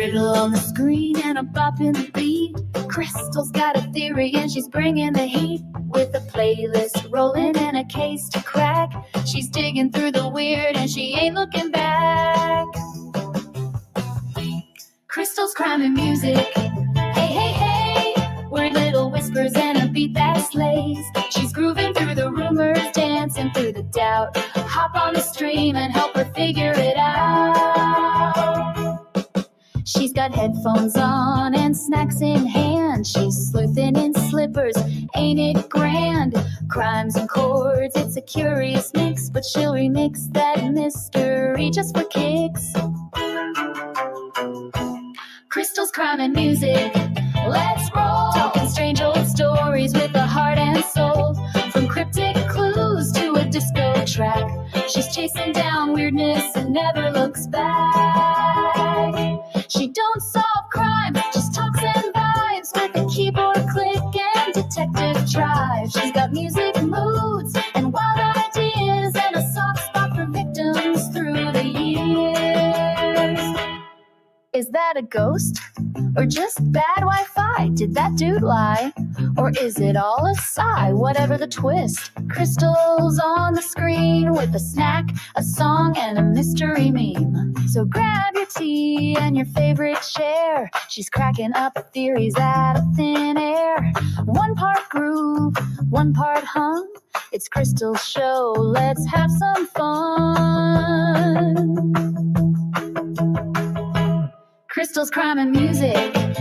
riddle on the screen and a bop in the beat. Crystal's got a theory and she's bringing the heat. With a playlist rolling and a case to crack, she's digging through the weird and she ain't looking back. Crystal's crime and music. Hey, hey, hey. We're little whispers and a beat that slays. She's grooving through the rumors, dancing through the doubt. Hop on the stream and help her figure it out. She's got headphones on and snacks in hand. She's sleuthing in slippers, ain't it grand? Crimes and chords, it's a curious mix, but she'll remix that mystery just for kicks. Crystal's crime and music, let's roll. Talking strange old stories with a heart and soul. From cryptic clues to a disco track, she's chasing down weirdness and never looks back. She don't solve crimes, just talks and vibes with a keyboard click and detective drive. She's got music moods and wild ideas and a soft spot for victims through the years. Is that a ghost? Or just bad Wi-Fi? Did that dude lie? Or is it all a sigh? Whatever the twist, Crystal's on the screen with a snack, a song, and a mystery meme. So grab your tea and your favorite chair. She's cracking up theories out of thin air. One part groove, one part hum. It's Crystal's show, let's have some fun. Crystal's crime and music,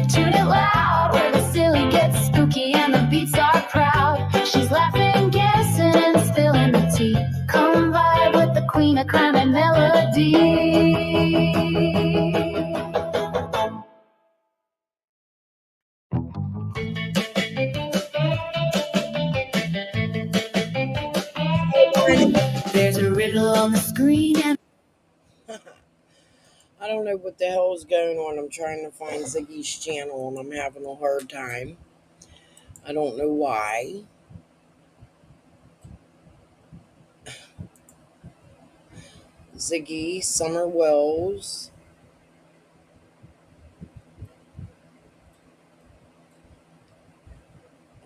tune it loud, where the silly gets spooky and the beats are proud. She's laughing, guessing, and spilling the tea. Come vibe with the queen of crime and melody. There's a riddle on the screen and I don't know what the hell is going on. I'm trying to find Ziggy's channel and I'm having a hard time. I don't know why. Ziggy, Summer Wells.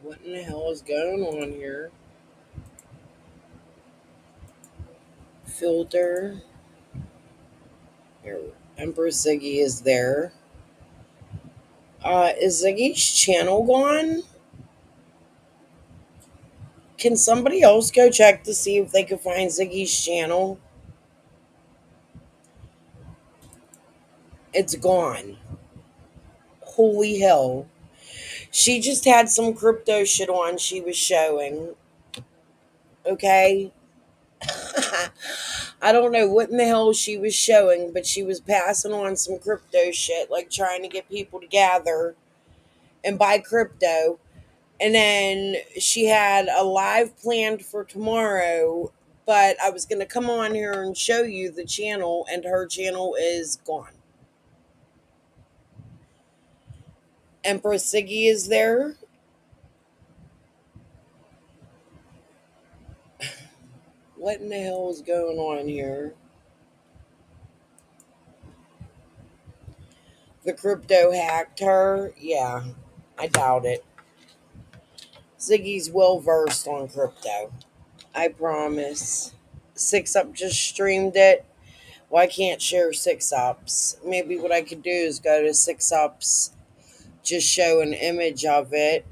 What in the hell is going on here? Filter. Here, Empress Ziggy is there. Is Ziggy's channel gone? Can somebody else go check to see if they can find Ziggy's channel? It's gone. Holy hell. She just had some crypto shit on she was showing. Okay? I don't know what in the hell she was showing, but she was passing on some crypto shit, like trying to get people to gather and buy crypto. And then she had a live planned for tomorrow, but I was going to come on here and show you the channel, and her channel is gone. Empress Ziggy is there. What in the hell is going on here? The crypto hacked her? Yeah, I doubt it. Ziggy's well versed on crypto. I promise. 6up just streamed it. Well, I can't share 6ups. Maybe what I could do is go to 6ups, just show an image of it.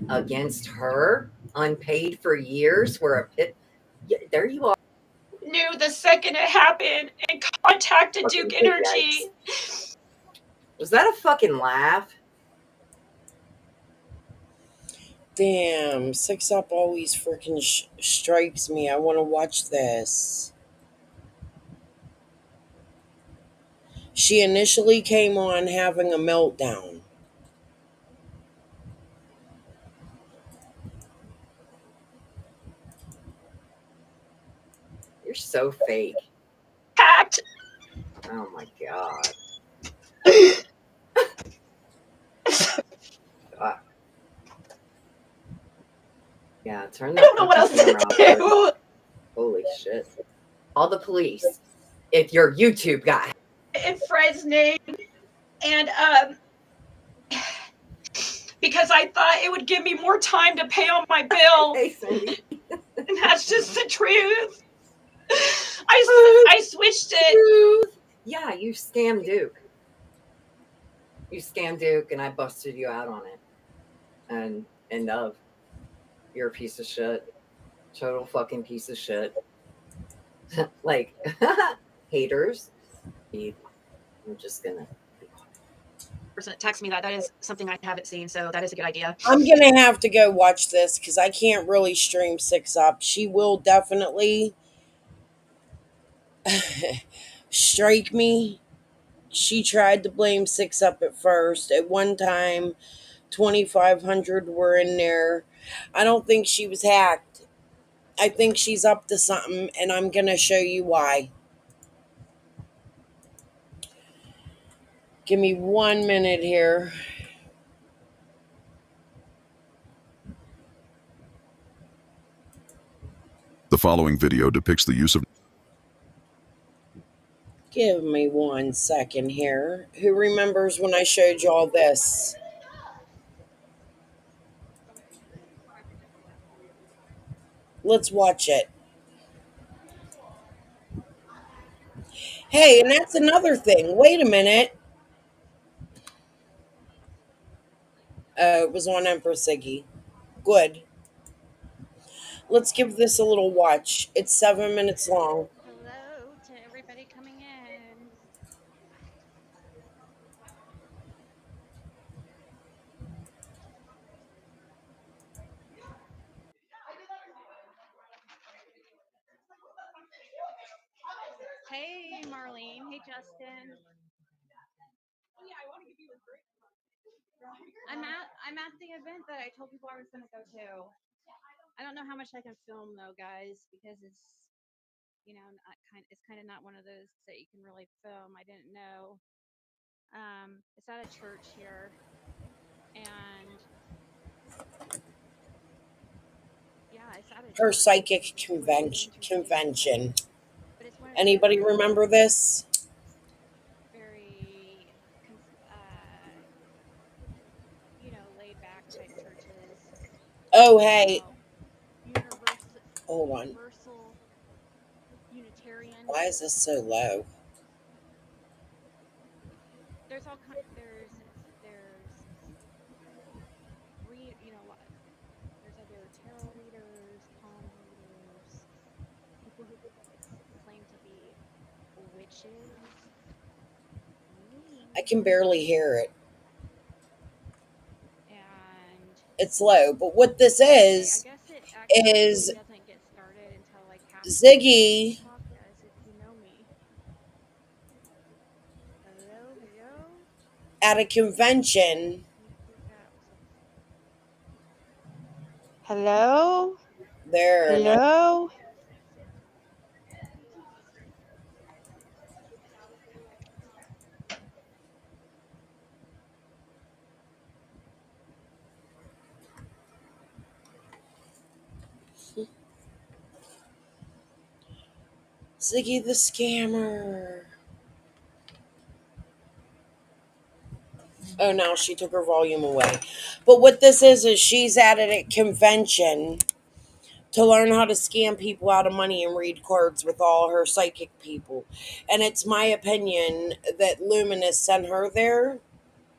Against her, unpaid for years, where a pit. Yeah, there you are. Knew the second it happened and contacted Duke Energy. Was that a fucking laugh? Damn, 6up always freaking strikes me. I want to watch this. She initially came on having a meltdown. so fake. hacked. Oh my god. Yeah, turn I that don't know what else fucking to camera off. There. do. Holy shit. Call the police if your YouTube got hacked. In Fred's name, and because I thought it would give me more time to pay on my bill, Hey, Cindy. and that's just the truth. I switched it. Yeah, you scammed Duke. You scammed Duke, and I busted you out on it. And end of. You're a piece of shit. Total fucking piece of shit. Like, haters. I'm just gonna. Person text me that is something I haven't seen, so that is a good idea. I'm gonna have to go watch this because I can't really stream Six Up. She will definitely strike me. She tried to blame Six Up at first. At one time, 2,500 were in there. I don't think she was hacked. I think she's up to something, and I'm gonna show you why. Give me 1 minute here. The following video depicts the use of Give me 1 second here. Who remembers when I showed you all this? Let's watch it. Hey, and that's another thing. Wait a minute. It was on Empress Ziggy. Good. Let's give this a little watch. It's 7 minutes long. Hello to everybody coming in. Hey, Marlene. Hey, Justin. I'm at the event that I told people I was going to go to. I don't know how much I can film though, guys, because it's it's kind of not one of those that you can really film. I didn't know. It's at a church here, and yeah, it's at a Her church. psychic It's really interesting convention. place, but it's one of those Anybody remember this? very laid back type churches. Oh, hey. Universal Hold on. universal Unitarian. Why is this so low? There's all kind. There's read. There's other tarot readers, palm readers, people who claim to be witches. I can barely hear it. And It's low. But what this I guess it is actually doesn't get started until like half. Ziggy Talk to us if you know me. Hello, hello. at a convention. Hello, There. hello. Ziggy the scammer. Oh, now she took her volume away. But what this is she's at a convention to learn how to scam people out of money and read cards with all her psychic people. And it's my opinion that Luminous sent her there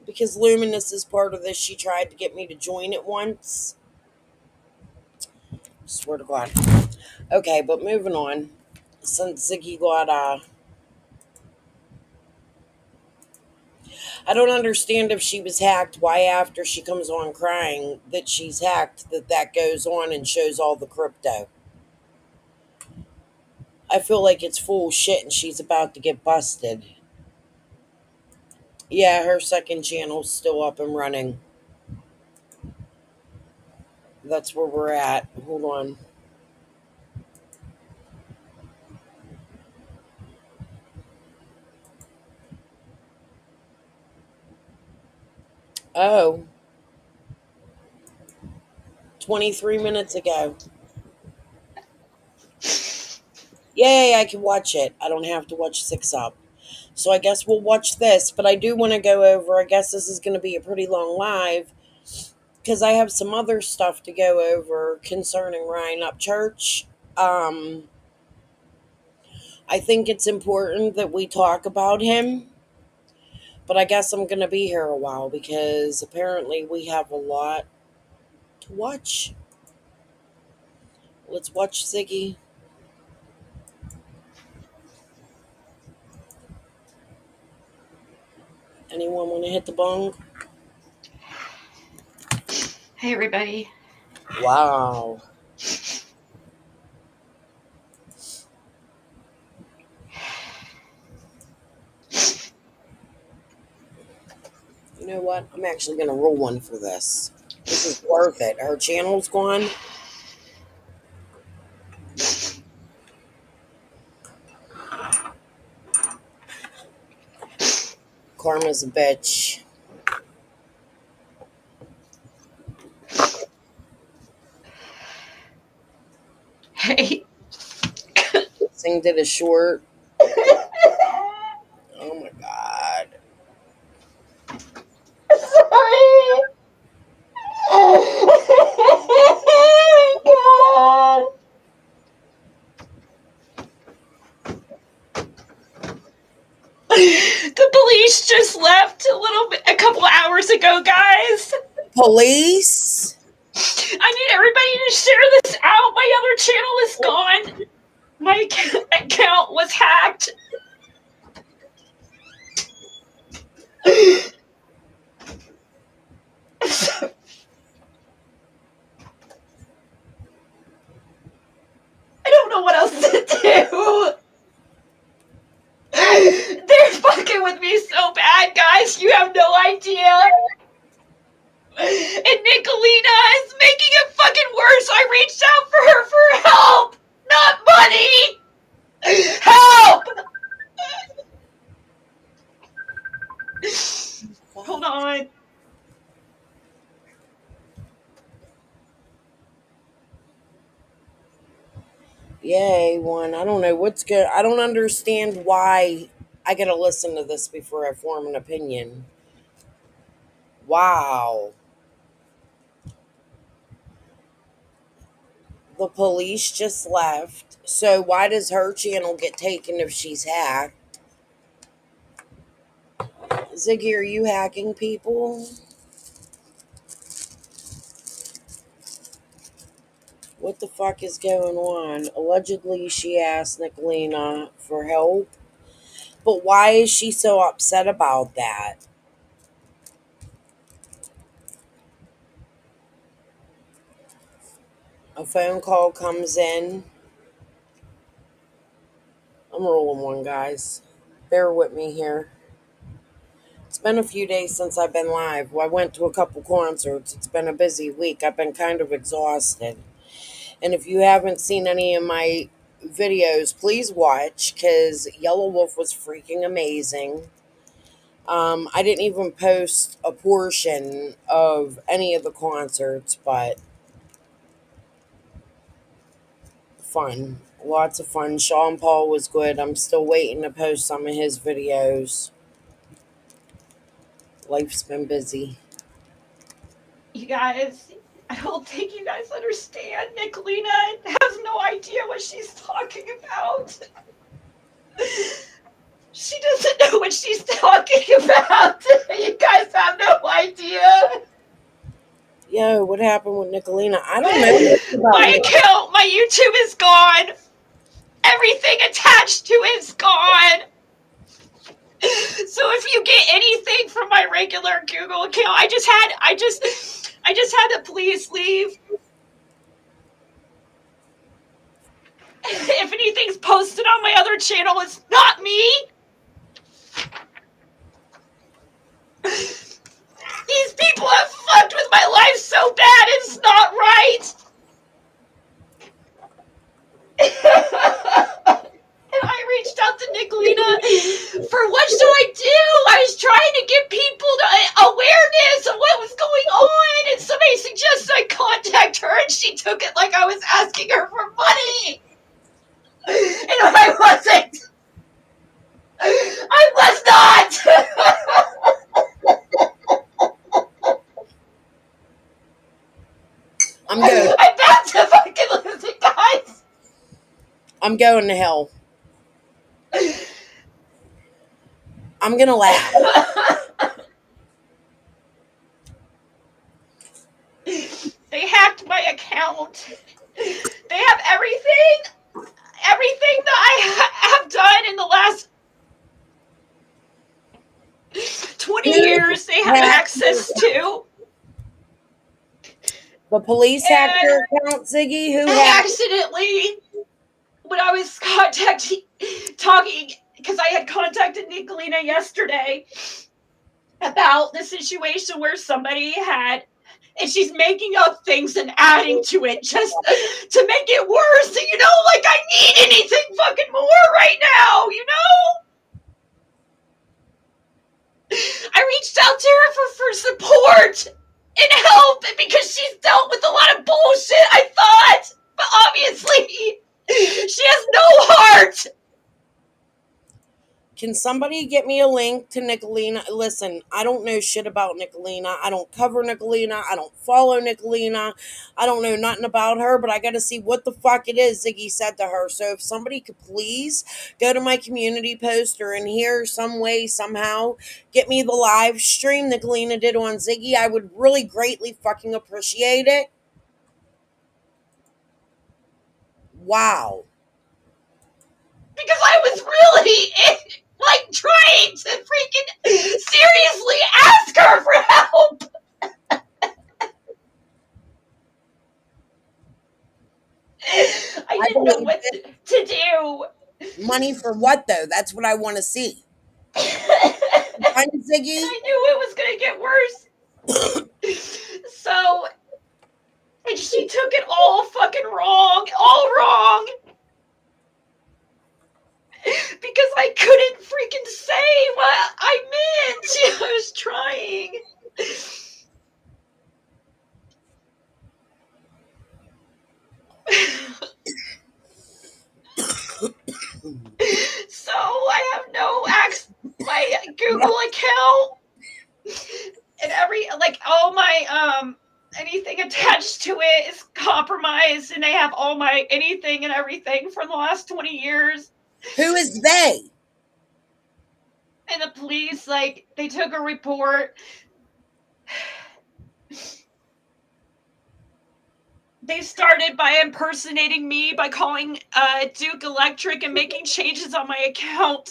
because Luminous is part of this. She tried to get me to join it once. Swear to God. Okay, but moving on. Since Ziggy got I don't understand if she was hacked, why after she comes on crying that she's hacked, that goes on and shows all the crypto. I feel like it's full shit and she's about to get busted. Yeah, her second channel's still up and running. That's where we're at. Hold on. Oh, 23 minutes ago. Yay, I can watch it. I don't have to watch 6 Up. So I guess we'll watch this, but I do want to go over, I guess this is going to be a pretty long live, because I have some other stuff to go over concerning Ryan Upchurch. I think it's important that we talk about him, but I guess I'm going to be here a while because apparently we have a lot to watch. Let's watch Ziggy. Anyone want to hit the bong? Hey, everybody. Wow. You know what? I'm actually going to roll one for this. This is worth it. Her channel's gone. Karma's a bitch. Hey. Sing did a short. Oh my god. Sorry. God. The police just left a couple hours ago, guys. Police? I need everybody to share this out. My other channel is gone. My account was hacked. I don't know what else to do. They're fucking with me so bad, guys. You have no idea. And Nicolina is making it fucking worse. I reached out for her for help, not money. Help! Hold on. Yay, one. I don't know what's good. I don't understand why I gotta listen to this before I form an opinion. Wow. The police just left. So why does her channel get taken if she's hacked? Ziggy, are you hacking people? What the fuck is going on? Allegedly, she asked Nicolina for help. But why is she so upset about that? A phone call comes in. I'm rolling one, guys. Bear with me here. It's been a few days since I've been live. Well, I went to a couple concerts. It's been a busy week. I've been kind of exhausted. And if you haven't seen any of my videos, please watch, because Yellow Wolf was freaking amazing. I didn't even post a portion of any of the concerts, but fun. Lots of fun. Sean Paul was good. I'm still waiting to post some of his videos. Life's been busy. You guys, I don't think you guys understand. Nicolina has no idea what she's talking about. She doesn't know what she's talking about. You guys have no idea. Yo, what happened with Nicolina? I don't know. My account, my YouTube is gone. Everything attached to it's gone. So if you get anything from my regular Google account, I just had the police leave. If anything's posted on my other channel, it's not me. These people have fucked with my life so bad, it's not right. And I reached reached out to Nicolina for what should I do? I was trying to get people to awareness of what was going on, and somebody suggested I contact her, and she took it like I was asking her for money. And I wasn't. I was not. I'm going. I'm about to fucking lose it, guys. I'm going to hell. I'm gonna laugh. They hacked my account. They have everything that I have done in the last 20 years. They have access to. The police hacked your account, Ziggy? Who hacked? Accidentally, when I was talking, because I had contacted Nicolina yesterday about the situation where somebody had, and she's making up things and adding to it just to make it worse. And, like I need anything fucking more right now, I reached out to her for support and help, and because she's dealt with a lot of bullshit, I thought. But obviously, she has no heart. Can somebody get me a link to Nicolina? Listen, I don't know shit about Nicolina. I don't cover Nicolina. I don't follow Nicolina. I don't know nothing about her, but I got to see what the fuck it is Ziggy said to her. So if somebody could please go to my community post or in here some way, somehow, get me the live stream Nicolina did on Ziggy, I would really greatly fucking appreciate it. Wow. Because I was really trying to freaking seriously ask her for help. I didn't know what to do. Money for what, though? That's what I want to see. Fine, Ziggy? I knew it was going to get worse. So, and she took it all fucking wrong. All wrong. Because I couldn't freaking say what I meant. I was trying. So I have no access. My Google account and all my anything attached to it is compromised, and they have all my anything and everything from the last 20 years. Who is they? And the police, they took a report. They started by impersonating me by calling Duke Electric and making changes on my account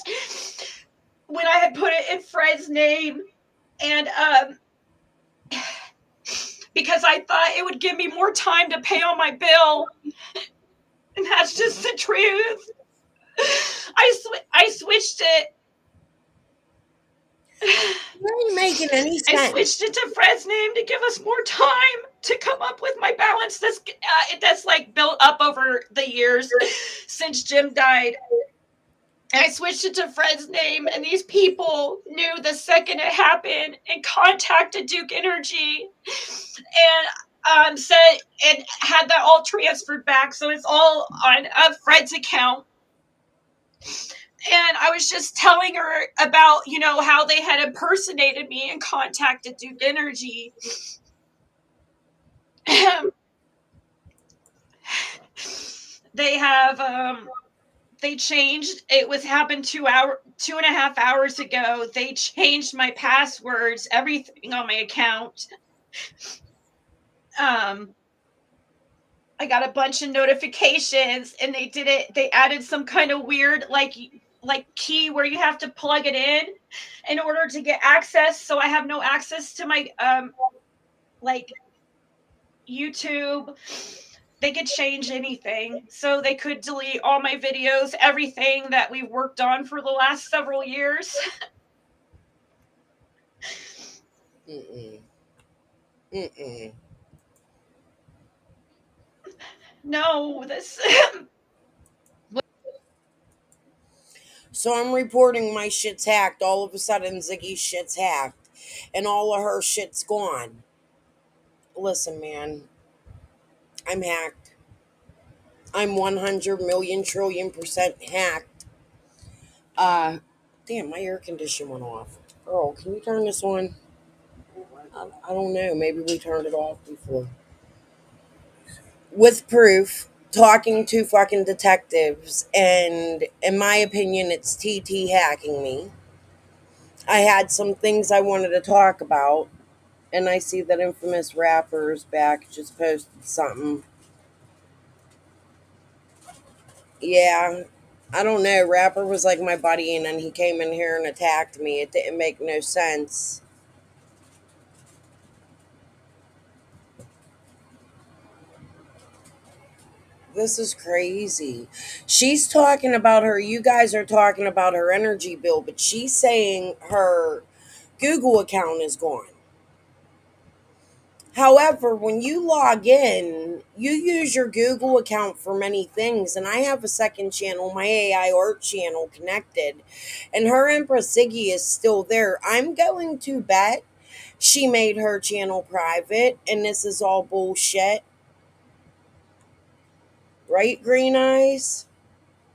when I had put it in Fred's name. And because I thought it would give me more time to pay on my bill. And that's just the truth. I switched it. You ain't making any sense. I switched it to Fred's name to give us more time to come up with my balance that's built up over the years since Jim died. And I switched it to Fred's name, and these people knew the second it happened and contacted Duke Energy and said and had that all transferred back. So it's all on Fred's account. And I was just telling her about, how they had impersonated me and contacted Duke Energy. They have, they changed, happened 2.5 hours ago. They changed my passwords, everything on my account. I got a bunch of notifications, and they added some kind of weird, key where you have to plug it in order to get access. So I have no access to my YouTube. They could change anything. So they could delete all my videos, everything that we worked on for the last several years. No, this So I'm reporting my shit's hacked. All of a sudden, Ziggy's shit's hacked. And all of her shit's gone. Listen, man. I'm hacked. I'm 100 million trillion % hacked. Damn, my air conditioner went off. Girl, can you turn this on? I don't know. Maybe we turned it off before. With proof, talking to fucking detectives, and in my opinion, it's TT hacking me. I had some things I wanted to talk about, and I see that infamous rapper's back, just posted something. Yeah, I don't know. Rapper was like my buddy, and then he came in here and attacked me. It didn't make no sense. This is crazy. She's talking about her, you guys are talking about her energy bill, but she's saying her Google account is gone. However, when you log in, you use your Google account for many things. And I have a second channel, my AI art channel, connected. And her Empress Ziggy is still there. I'm going to bet she made her channel private. And this is all bullshit. Right, Green Eyes?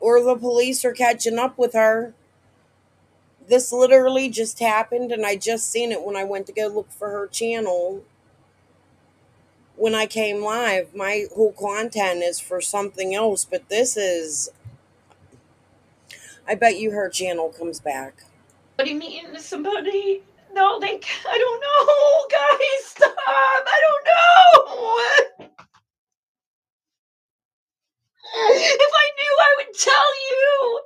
Or the police are catching up with her. This literally just happened. And I just seen it when I went to go look for her channel. When I came live, my whole content is for something else, but this is. I bet you her channel comes back. What do you mean, somebody? No, I don't know, guys, stop! I don't know! If I knew, I would tell you!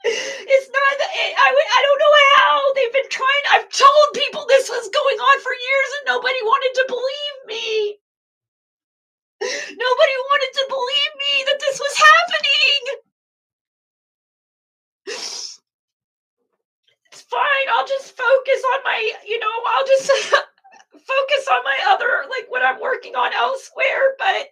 It's not that, I don't know how! They've been trying, I've told people this was going on for years and nobody wanted to believe me! Nobody wanted to believe me that this was happening! It's fine, I'll just focus on my, I'll just focus on my other, like, what I'm working on elsewhere, but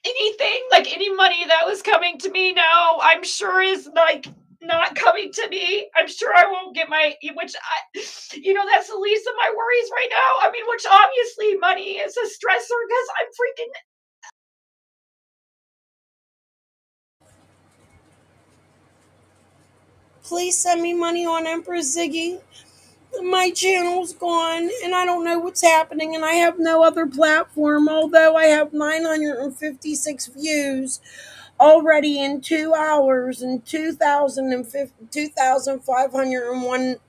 anything, like, any money that was coming to me now, I'm sure is, like, not coming to me. I'm sure I won't get that's the least of my worries right now. I mean, which obviously money is a stressor because I'm freaking. Please send me money on Empress Ziggy. My channel's gone and I don't know what's happening, and I have no other platform, although I have 956 views already in 2 hours and 2,501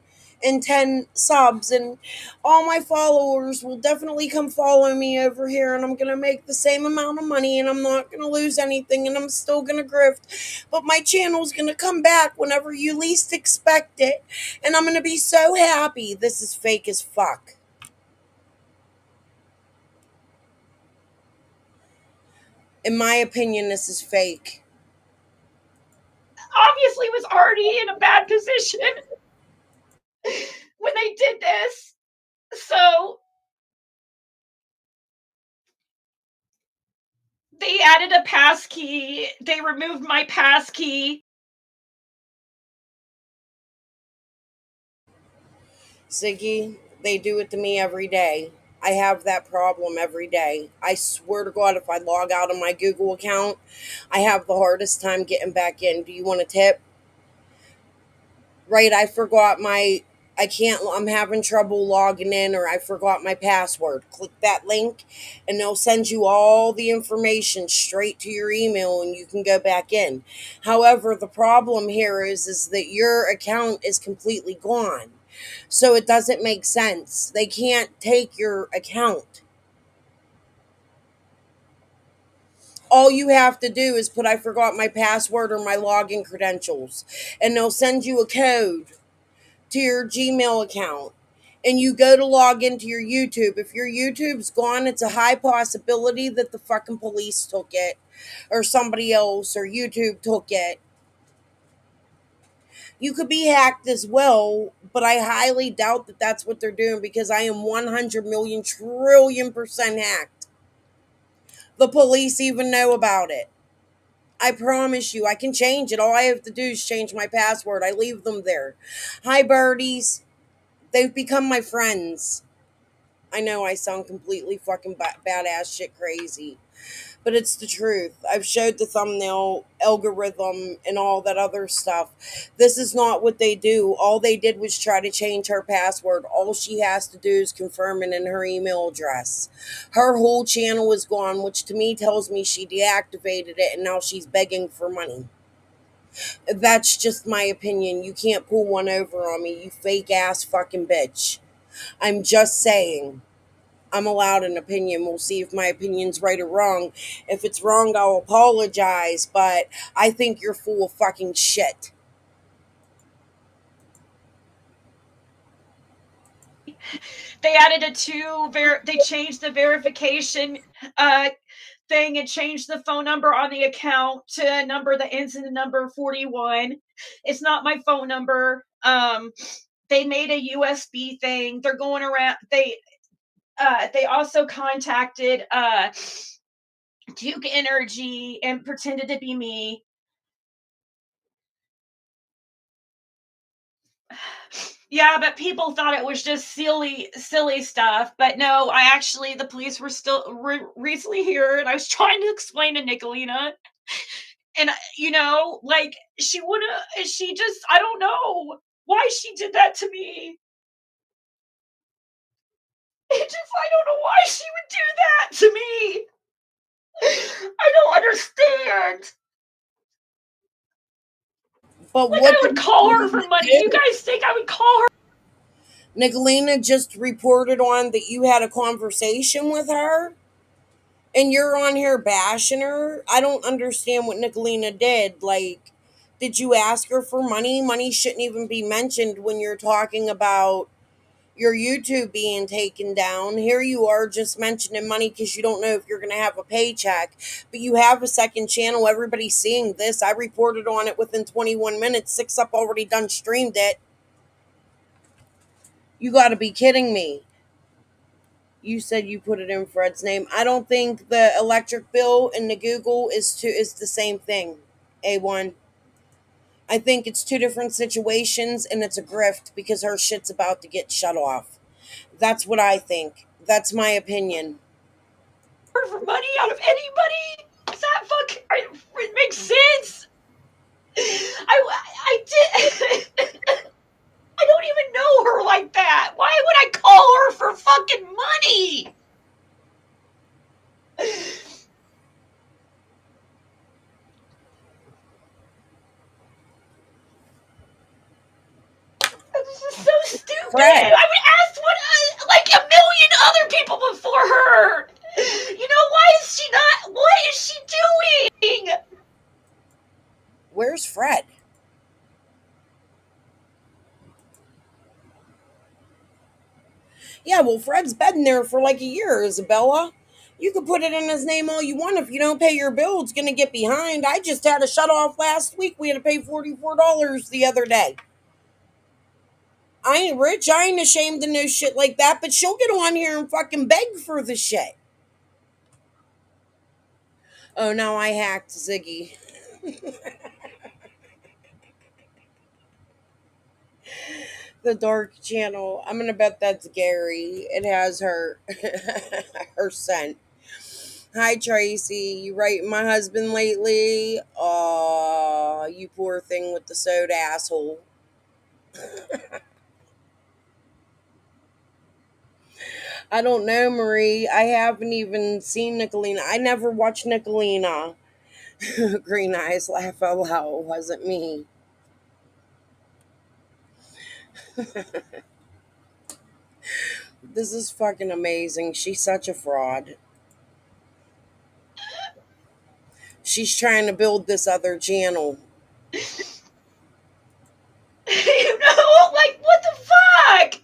and 10 subs, and all my followers will definitely come follow me over here, and I'm gonna make the same amount of money, and I'm not gonna lose anything, and I'm still gonna grift, but my channel's gonna come back whenever you least expect it, and I'm gonna be so happy. This is fake as fuck. In my opinion, this is fake. Obviously was already in a bad position when they did this. So they added a pass key. They removed my pass key. Ziggy, they do it to me every day. I have that problem every day. I swear to God, if I log out of my Google account, I have the hardest time getting back in. Do you want a tip? Right, I'm having trouble logging in, or I forgot my password. Click that link and they'll send you all the information straight to your email and you can go back in. However, the problem here is that your account is completely gone. So it doesn't make sense. They can't take your account. All you have to do is put I forgot my password or my login credentials, and they'll send you a code to your Gmail account. And you go to log into your YouTube. If your YouTube's gone, it's a high possibility that the fucking police took it, or somebody else, or YouTube took it. You could be hacked as well, but I highly doubt that that's what they're doing, because I am 100 million trillion % hacked. The police even know about it. I promise you, I can change it. All I have to do is change my password. I leave them there. Hi, birdies. They've become my friends. I know I sound completely fucking badass shit crazy, but it's the truth. I've showed the thumbnail algorithm and all that other stuff. This is not what they do. All they did was try to change her password. All she has to do is confirm it in her email address. Her whole channel is gone, which to me tells me she deactivated it and now she's begging for money. That's just my opinion. You can't pull one over on me, you fake ass fucking bitch. I'm just saying. I'm allowed an opinion. We'll see if my opinion's right or wrong. If it's wrong, I'll apologize, but I think you're full of fucking shit. They added they changed the verification thing and changed the phone number on the account to a number that ends in the number 41. It's not my phone number. They made a USB thing. They're going around. They also contacted Duke Energy and pretended to be me. Yeah, but people thought it was just silly stuff. But no, the police were still recently here, and I was trying to explain to Nicolina, and like I don't know why she did that to me. I don't know why she would do that to me. I don't understand. But Like, what I would did call her for Nicolina money. You do? guys think I would call her? Nicolina just reported on that you had a conversation with her? And you're on here bashing her? I don't understand what Nicolina did. Like, did you ask her for money? Money shouldn't even be mentioned when you're talking about your YouTube being taken down. Here you are just mentioning money because you don't know if you're going to have a paycheck. But you have a second channel. Everybody's seeing this. I reported on it within 21 minutes. 6 Up already done streamed it. You got to be kidding me. You said you put it in Fred's name. I don't think the electric bill and the Google is the same thing. A1. I think it's two different situations and it's a grift because her shit's about to get shut off. That's what I think. That's my opinion. For money out of anybody? Does that it makes sense? I did. I don't even know her like that. Why would I call her for fucking money? This is so stupid. Fred, I would ask like a million other people before her. What is she doing? where's Fred? Yeah, well, Fred's been there for like a year, Isabella. You could put it in his name all you want. If you don't pay your bill, it's going to get behind. I just had a shut off last week. We had to pay $44 the other day. I ain't rich. I ain't ashamed of no shit like that, but she'll get on here and fucking beg for the shit. Oh, no, I hacked Ziggy. The dark channel. I'm gonna bet that's Gary. It has her her scent. Hi Tracy, you writing my husband lately? Aw, you poor thing with the soda asshole. I don't know, Marie. I haven't even seen Nicolina. I never watched Nicolina. Green eyes laugh out loud. Wasn't me. This is fucking amazing. She's such a fraud. She's trying to build this other channel. Like, what the fuck?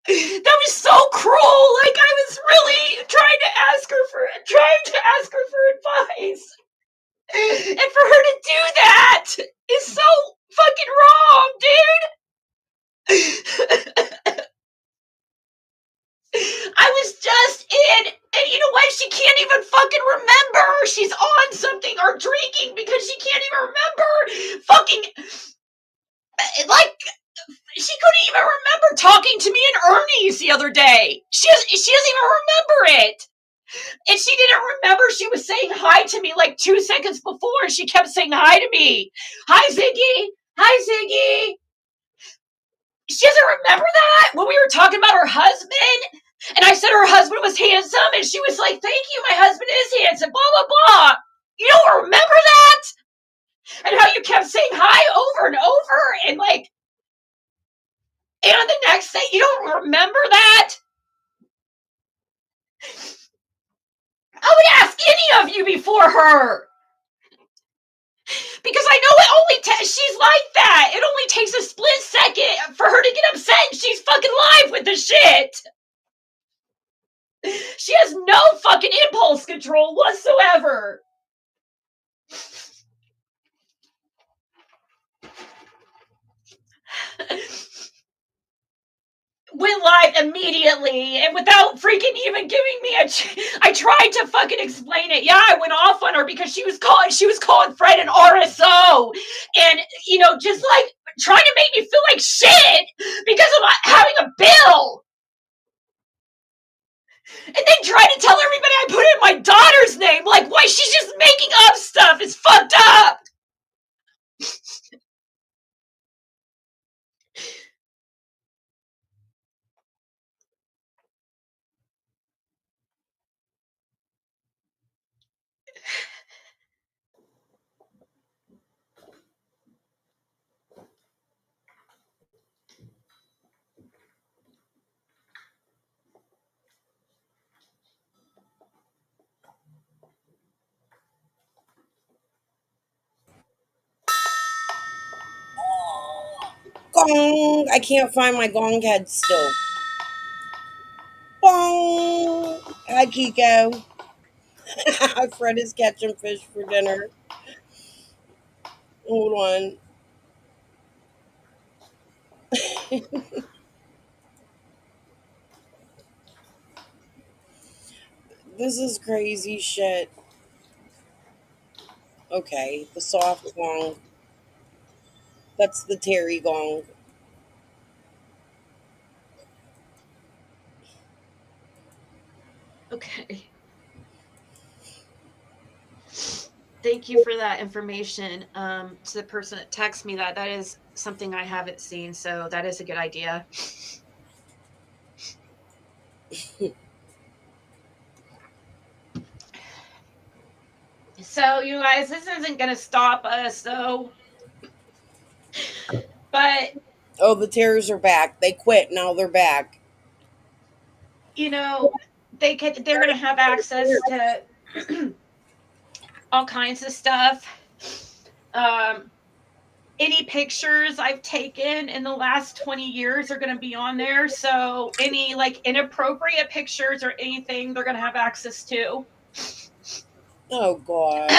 That was so cruel. Like, I was really trying to ask her for advice. And for her to do that is so fucking wrong, dude. I was just in, and you know what? She can't even fucking remember. She she's on something or drinking because she can't even remember fucking, like, she couldn't even remember talking to me and Ernie's the other day. She doesn't even remember it. And she didn't remember she was saying hi to me like 2 seconds before. She kept saying hi to me. Hi, Ziggy. Hi, Ziggy. She doesn't remember that when we were talking about her husband. And I said her husband was handsome. And she was like, thank you. My husband is handsome. Blah, blah, blah. You don't remember that? And how you kept saying hi over and over. And like, and the next day, you don't remember that? I would ask any of you before her. Because I know it only she's like that. It only takes a split second for her to get upset and she's fucking live with the shit. She has no fucking impulse control whatsoever. Went live immediately and without freaking even giving me I tried to fucking explain it. Yeah, I went off on her because she was calling Fred an RSO and, you know, just like trying to make me feel like shit because of having a bill. And then try to tell everybody I put in my daughter's name. Like, why? She's just making up stuff. It's fucked up. Gong! I can't find my gong head still. Bong! Hi, Kiko. Fred is catching fish for dinner. Hold on. This is crazy shit. Okay, the soft gong. That's the Terry gong. Okay. Thank you for that information. To the person that texted me that is something I haven't seen, so that is a good idea. So, you guys, this isn't going to stop us, though. But, Oh, the terrors are back. They quit. Now they're back. you know, they're going to have access to all kinds of stuff. Any pictures I've taken in the last 20 years are going to be on there. So any like inappropriate pictures or anything, they're going to have access to. Oh, God.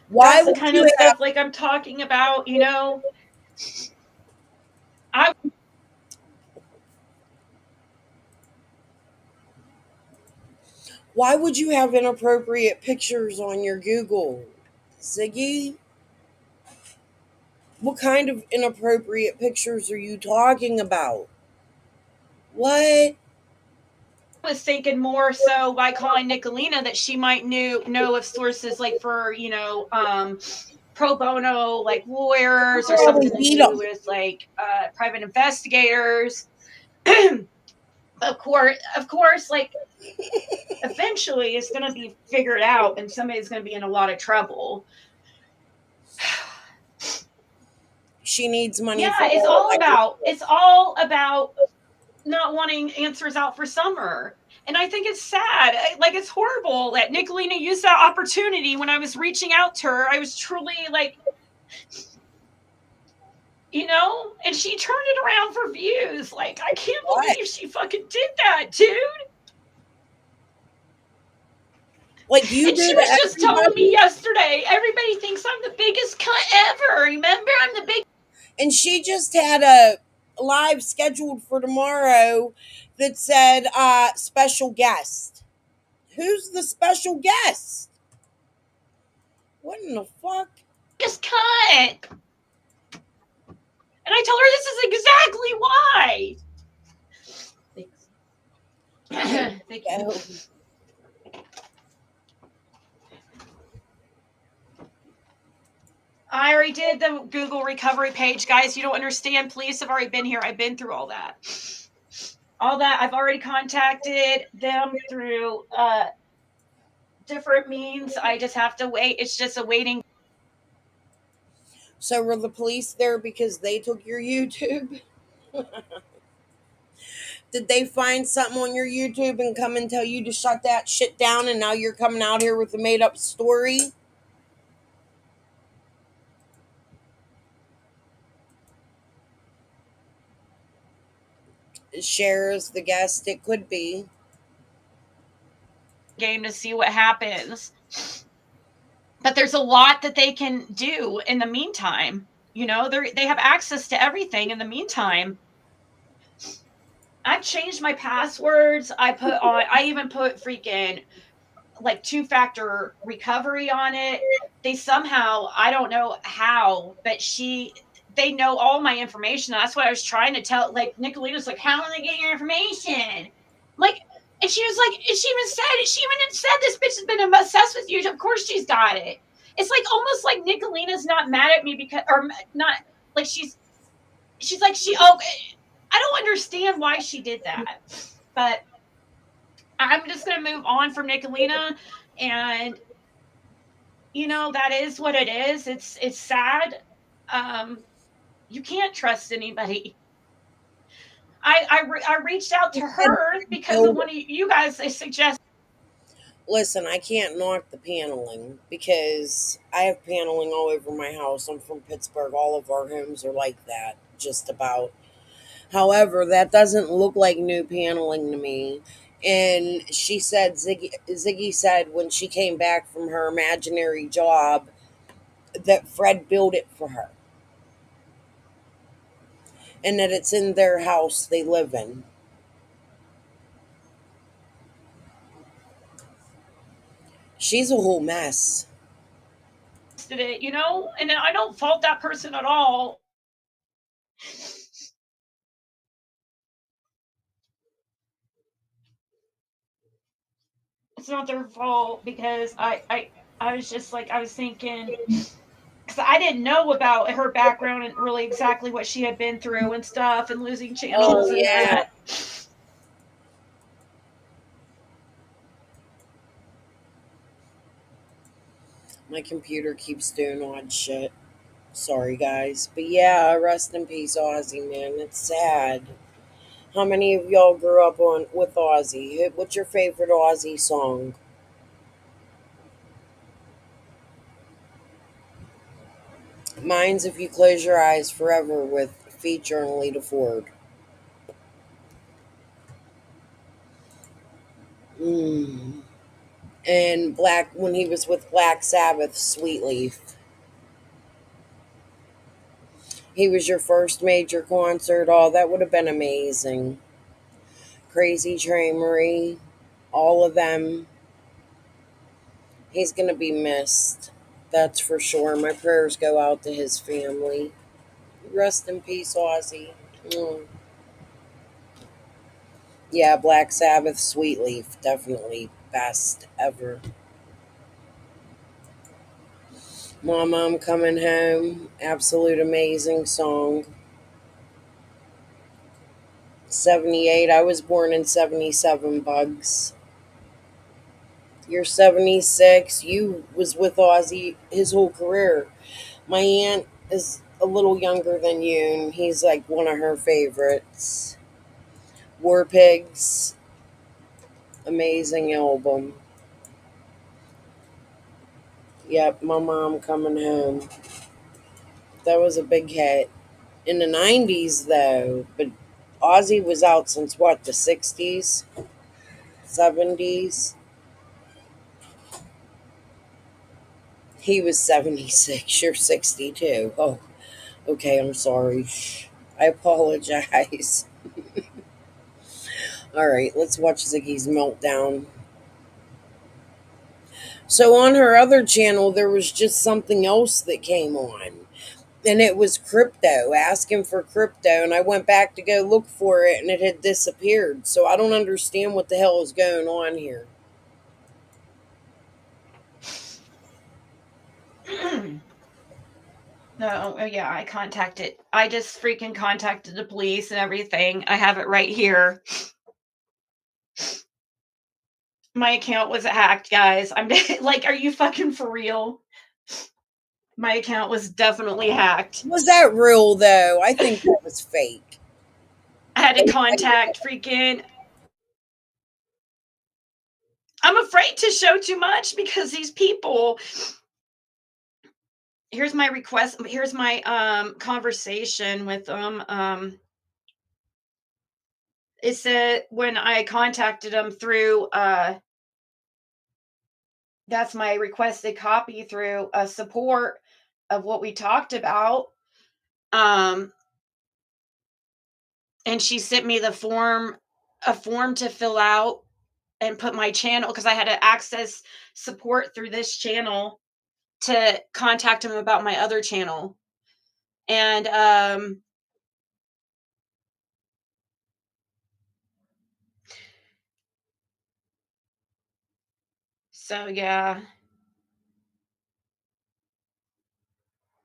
Why That's the would kind you of have... stuff like I'm talking about, you know. Why would you have inappropriate pictures on your Google? Ziggy? What kind of inappropriate pictures are you talking about? What? Was thinking more so by calling Nicolina that she might know of sources like for, you know, pro bono like lawyers or Probably something to beat do 'em. with like private investigators. Of course, like eventually it's going to be figured out and somebody's going to be in a lot of trouble. She needs money Yeah, for it's all about not wanting answers out for Summer. And I think it's sad. Like, it's horrible that Nicolina used that opportunity when I was reaching out to her. I was truly like, you know, and she turned it around for views. Like, I can't what? believe she fucking did that, dude. Like you And do she to was just telling me everybody? yesterday, everybody thinks I'm the biggest cunt ever. Remember, I'm the big. And she just had a live scheduled for tomorrow that said special guest. Who's the special guest? What in the fuck? Just cut. And I told her this is exactly why. Thank you. Go. I already did the Google recovery page, guys. You don't understand. Police have already been here. I've been through all that. All that. I've already contacted them through different means. I just have to wait. It's just a waiting. So were the police there because they took your YouTube? Did they find something on your YouTube and come and tell you to shut that shit down, and now you're coming out here with a made up story? Share as the guest, it could be. Game to see what happens. But there's a lot that they can do in the meantime. You know, they have access to everything in the meantime. I've changed my passwords. I even put freaking like 2-factor recovery on it. They somehow, I don't know how, but they know all my information. That's what I was trying to tell. Like Nicolina's like, how do they get your information? Like, and she was like, and she even said this bitch has been obsessed with you. Of course she's got it. It's like almost like Nicolina's not mad at me because, or not like she's like, I don't understand why she did that, but I'm just going to move on from Nicolina. And, you know, that is what it is. It's sad. You can't trust anybody. I reached out to her because of one of you guys. They suggested. Listen, I can't knock the paneling because I have paneling all over my house. I'm from Pittsburgh. All of our homes are like that, just about. However, that doesn't look like new paneling to me. And she said, Ziggy said when she came back from her imaginary job that Fred built it for her. And that it's in their house they live in. She's a whole mess. It, you know, and I don't fault that person at all. It's not their fault because I was just like, I was thinking, because I didn't know about her background and really exactly what she had been through and stuff and losing channels Oh, and yeah. that. My computer keeps doing odd shit. Sorry, guys. But yeah, rest in peace, Ozzy, man. It's sad. How many of y'all grew up on with Ozzy? What's your favorite Ozzy song? Mine's If You Close Your Eyes Forever with featuring Lita Ford. Mm. And when he was with Black Sabbath, Sweet Leaf. He was your first major concert. Oh, that would have been amazing. Crazy Train Marie, all of them. He's gonna be missed. That's for sure. My prayers go out to his family. Rest in peace, Ozzy. Mm. Yeah, Black Sabbath, Sweet Leaf, definitely best ever. Mama, I'm Coming Home, absolute amazing song. 78, I was born in 77, Bugs. You're 76, you was with Ozzy his whole career. My aunt is a little younger than you, and he's like one of her favorites. War Pigs, amazing album. Yep, My Mom Coming Home. That was a big hit. In the 90s, though, but Ozzy was out since what, the 60s? 70s? He was 76, you're 62. Oh, okay, I'm sorry. I apologize. All right, let's watch Ziggy's meltdown. So on her other channel, there was just something else that came on. And it was crypto, asking for crypto. And I went back to go look for it and it had disappeared. So I don't understand what the hell is going on here. No, yeah, I just freaking contacted the police and everything. I have it right here. My account was hacked, guys. I'm like, are you fucking for real? My account was definitely hacked. Was that real, though? I think that was fake. I had to contact freaking. I'm afraid to show too much because these people. Here's my request. Here's my conversation with them. It said when I contacted them through that's my requested copy through a support of what we talked about. Um and she sent me a form to fill out and put my channel because I had to access support through this channel to contact him about my other channel. And so yeah,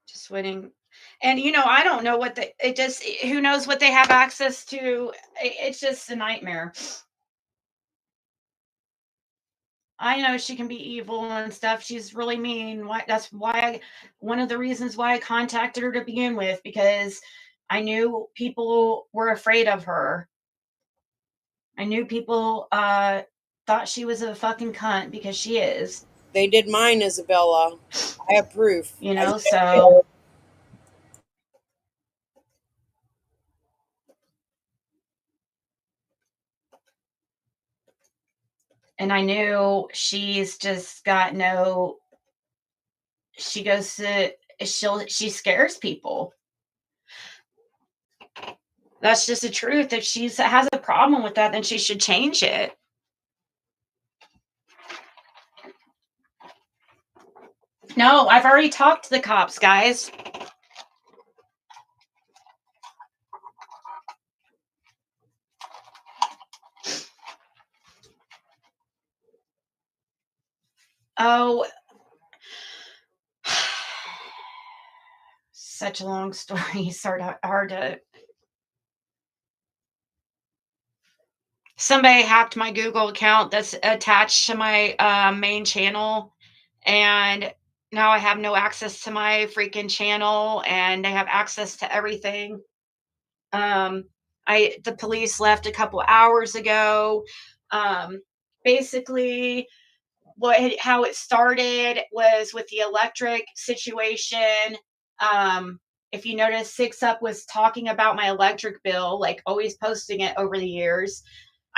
just waiting. And I don't know what who knows what they have access to. It's just a nightmare. I know she can be evil and stuff. She's really mean. That's why one of the reasons why I contacted her to begin with, because I knew people were afraid of her. I knew people thought she was a fucking cunt because she is. They did mine, Isabella. I have proof. So. And I knew she's just got no. She goes to. She scares people. That's just the truth. If she has a problem with that, then she should change it. No, I've already talked to the cops, guys. Oh, such a long story. Sort of hard to. Somebody hacked my Google account that's attached to my main channel, and now I have no access to my freaking channel, and they have access to everything. The police left a couple hours ago. Basically, how it started was with the electric situation. If you notice, Six Up was talking about my electric bill, like always posting it over the years.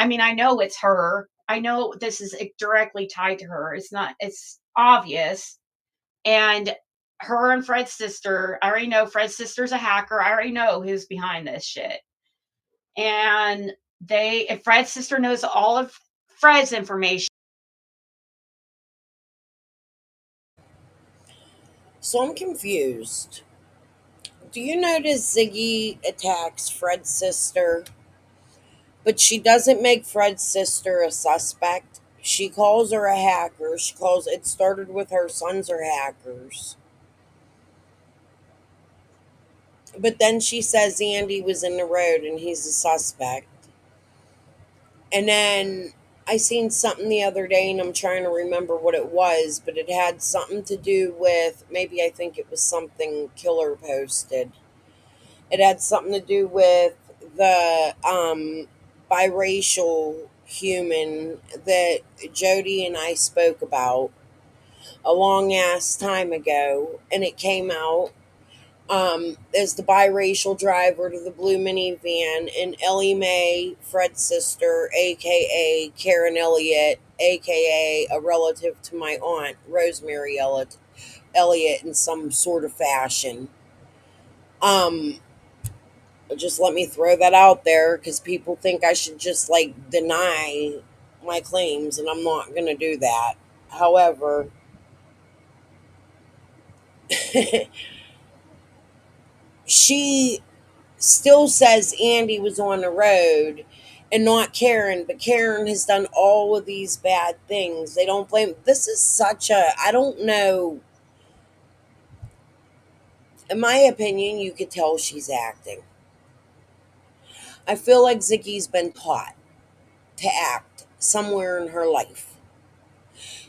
I mean, I know it's her. I know this is directly tied to her. It's obvious. And her and Fred's sister, I already know Fred's sister's a hacker. I already know who's behind this shit. And if Fred's sister knows all of Fred's information. So I'm confused. Do you notice Ziggy attacks Fred's sister? But she doesn't make Fred's sister a suspect. She calls her a hacker. It started with her sons are hackers. But then she says Andy was in the road and he's a suspect. And then I seen something the other day and I'm trying to remember what it was, but it had something to do with, maybe I think it was something Killer posted. It had something to do with the biracial human that Jody and I spoke about a long ass time ago, and it came out as the biracial driver to the blue minivan, and Ellie Mae, Fred's sister, aka Karen Elliott, aka a relative to my aunt Rosemary Elliott in some sort of fashion. Just let me throw that out there because people think I should just deny my claims, and I'm not going to do that. However, She still says Andy was on the road and not Karen, but Karen has done all of these bad things. They don't blame. This is such a, I don't know. In my opinion, you could tell she's acting. I feel like Ziggy's been taught to act somewhere in her life.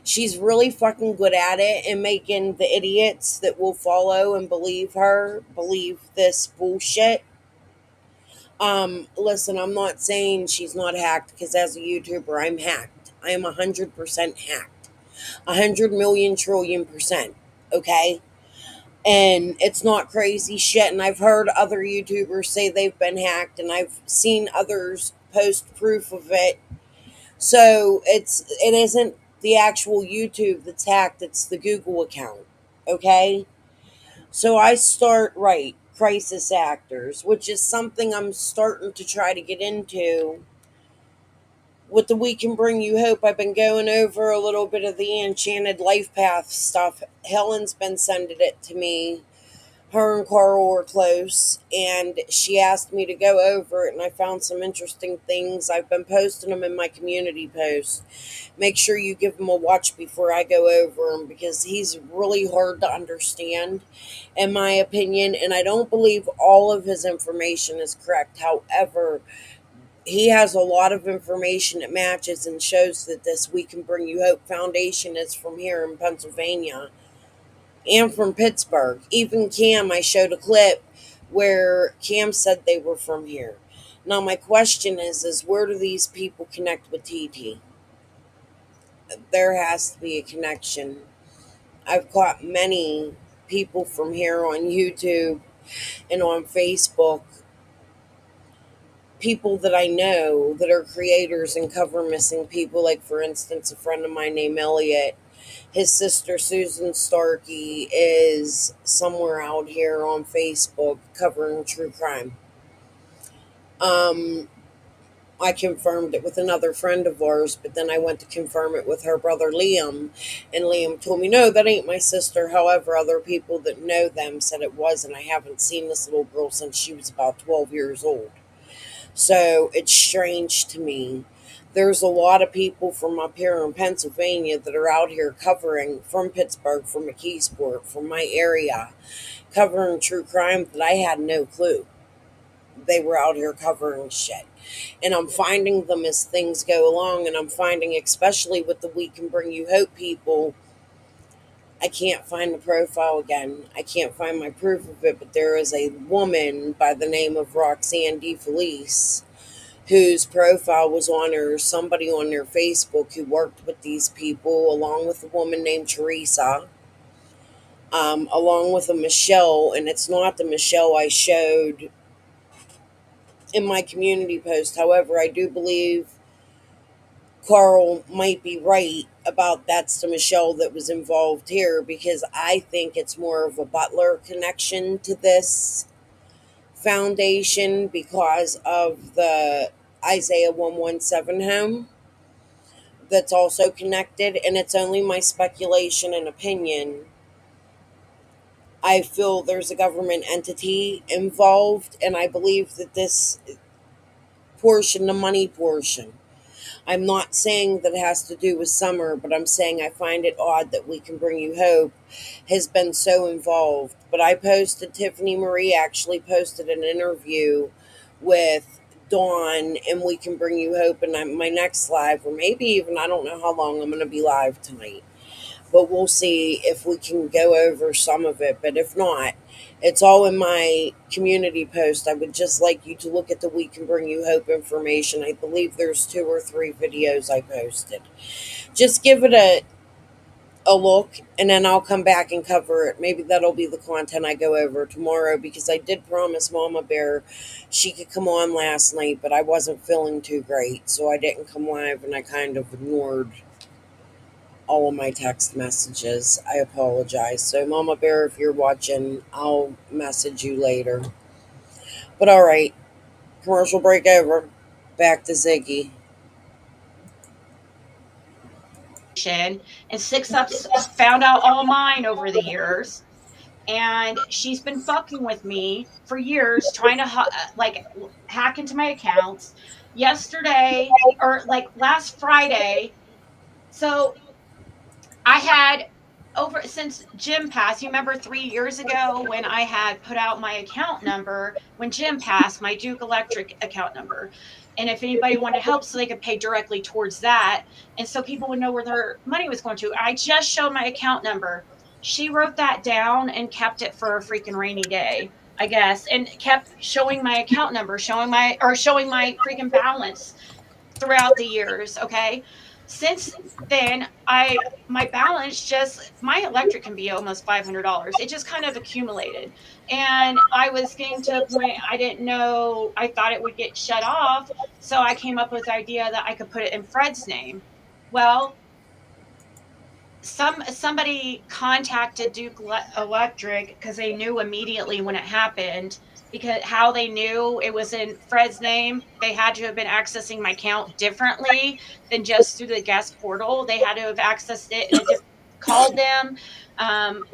She's really fucking good at it and making the idiots that will follow and believe her believe this bullshit. Listen, I'm not saying she's not hacked because as a YouTuber, I'm hacked. I am 100% hacked. 100 million trillion %. Okay? And it's not crazy shit. And I've heard other YouTubers say they've been hacked, and I've seen others post proof of it. So it isn't the actual YouTube that's hacked, it's the Google account. Okay? So I start right, crisis actors, which is something I'm starting to try to get into. With the We Can Bring You Hope, I've been going over a little bit of the Enchanted Life Path stuff. Helen's been sending it to me. Her and Carl were close, and she asked me to go over it, and I found some interesting things. I've been posting them in my community posts. Make sure you give him a watch before I go over him, because he's really hard to understand, in my opinion, and I don't believe all of his information is correct. However, he has a lot of information that matches and shows that this We Can Bring You Hope Foundation is from here in Pennsylvania and from Pittsburgh. Even Cam, I showed a clip where Cam said they were from here. Now my question is where do these people connect with TT? There has to be a connection. I've caught many people from here on YouTube and on Facebook, people that I know that are creators and cover missing people. Like, for instance, a friend of mine named Elliot, his sister Susan Starkey is somewhere out here on Facebook covering true crime. I confirmed it with another friend of ours, but then I went to confirm it with her brother Liam, and Liam told me, no, that ain't my sister. However, other people that know them said it was, and I haven't seen this little girl since she was about 12 years old. So it's strange to me. There's a lot of people from up here in Pennsylvania that are out here covering, from Pittsburgh, from McKeesport, from my area, covering true crime that I had no clue. They were out here covering shit. And I'm finding them as things go along, and I'm finding, especially with the We Can Bring You Hope people, I can't find the profile again. I can't find my proof of it, but there is a woman by the name of Roxanne DeFelice whose profile was on her, somebody on their Facebook who worked with these people, along with a woman named Teresa, along with a Michelle, and it's not the Michelle I showed in my community post. However, I do believe Carl might be right about that's the Michelle that was involved here, because I think it's more of a Butler connection to this foundation because of the Isaiah 117 home that's also connected, and it's only my speculation and opinion. I feel there's a government entity involved, and I believe that this portion, the money portion, I'm not saying that it has to do with Summer, but I'm saying I find it odd that We Can Bring You Hope has been so involved. But I posted, Tiffany Marie actually posted an interview with Dawn, and We Can Bring You Hope, and my next live, or maybe even, I don't know how long I'm going to be live tonight. But we'll see if we can go over some of it. But if not, it's all in my community post. I would just like you to look at the We Can Bring You Hope information. I believe there's 2 or 3 videos I posted. Just give it a look, and then I'll come back and cover it. Maybe that'll be the content I go over tomorrow, because I did promise Mama Bear she could come on last night, but I wasn't feeling too great, so I didn't come live, and I kind of ignored all of my text messages. I apologize. So, Mama Bear, if you're watching, I'll message you later. But all right, commercial break over. Back to Ziggy. And 6 Ups found out all mine over the years. and she's been fucking with me for years, trying to like hack into my accounts. Yesterday, or like last Friday, so I had over since Jim passed. You remember 3 years ago when I had put out my account number when Jim passed, my Duke Electric account number. And if anybody wanted to help, so they could pay directly towards that. And so people would know where their money was going to. I just showed my account number. She wrote that down and kept it for a freaking rainy day, I guess, and kept showing my account number, showing my freaking balance throughout the years. Okay. Since then, my balance just my electric can be almost $500. It just kind of accumulated. And I was getting to a point I didn't know, I thought it would get shut off. So I came up with the idea that I could put it in Fred's name. Well, somebody contacted Electric because they knew immediately when it happened, because how they knew it was in Fred's name, they had to have been accessing my account differently than just through the guest portal. They had to have accessed it in a different, called them. Um,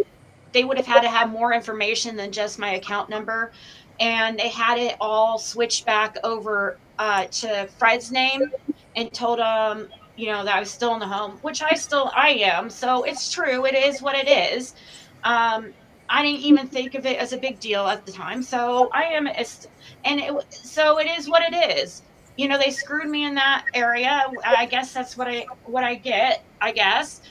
they would have had to have more information than just my account number, and they had it all switched back over to Fred's name, and told him, that I was still in the home, which I am. So it's true, it is what it is. um I didn't even think of it as a big deal at the time, so I am so it is what it is. They screwed me in that area. I guess that's what I get, I guess,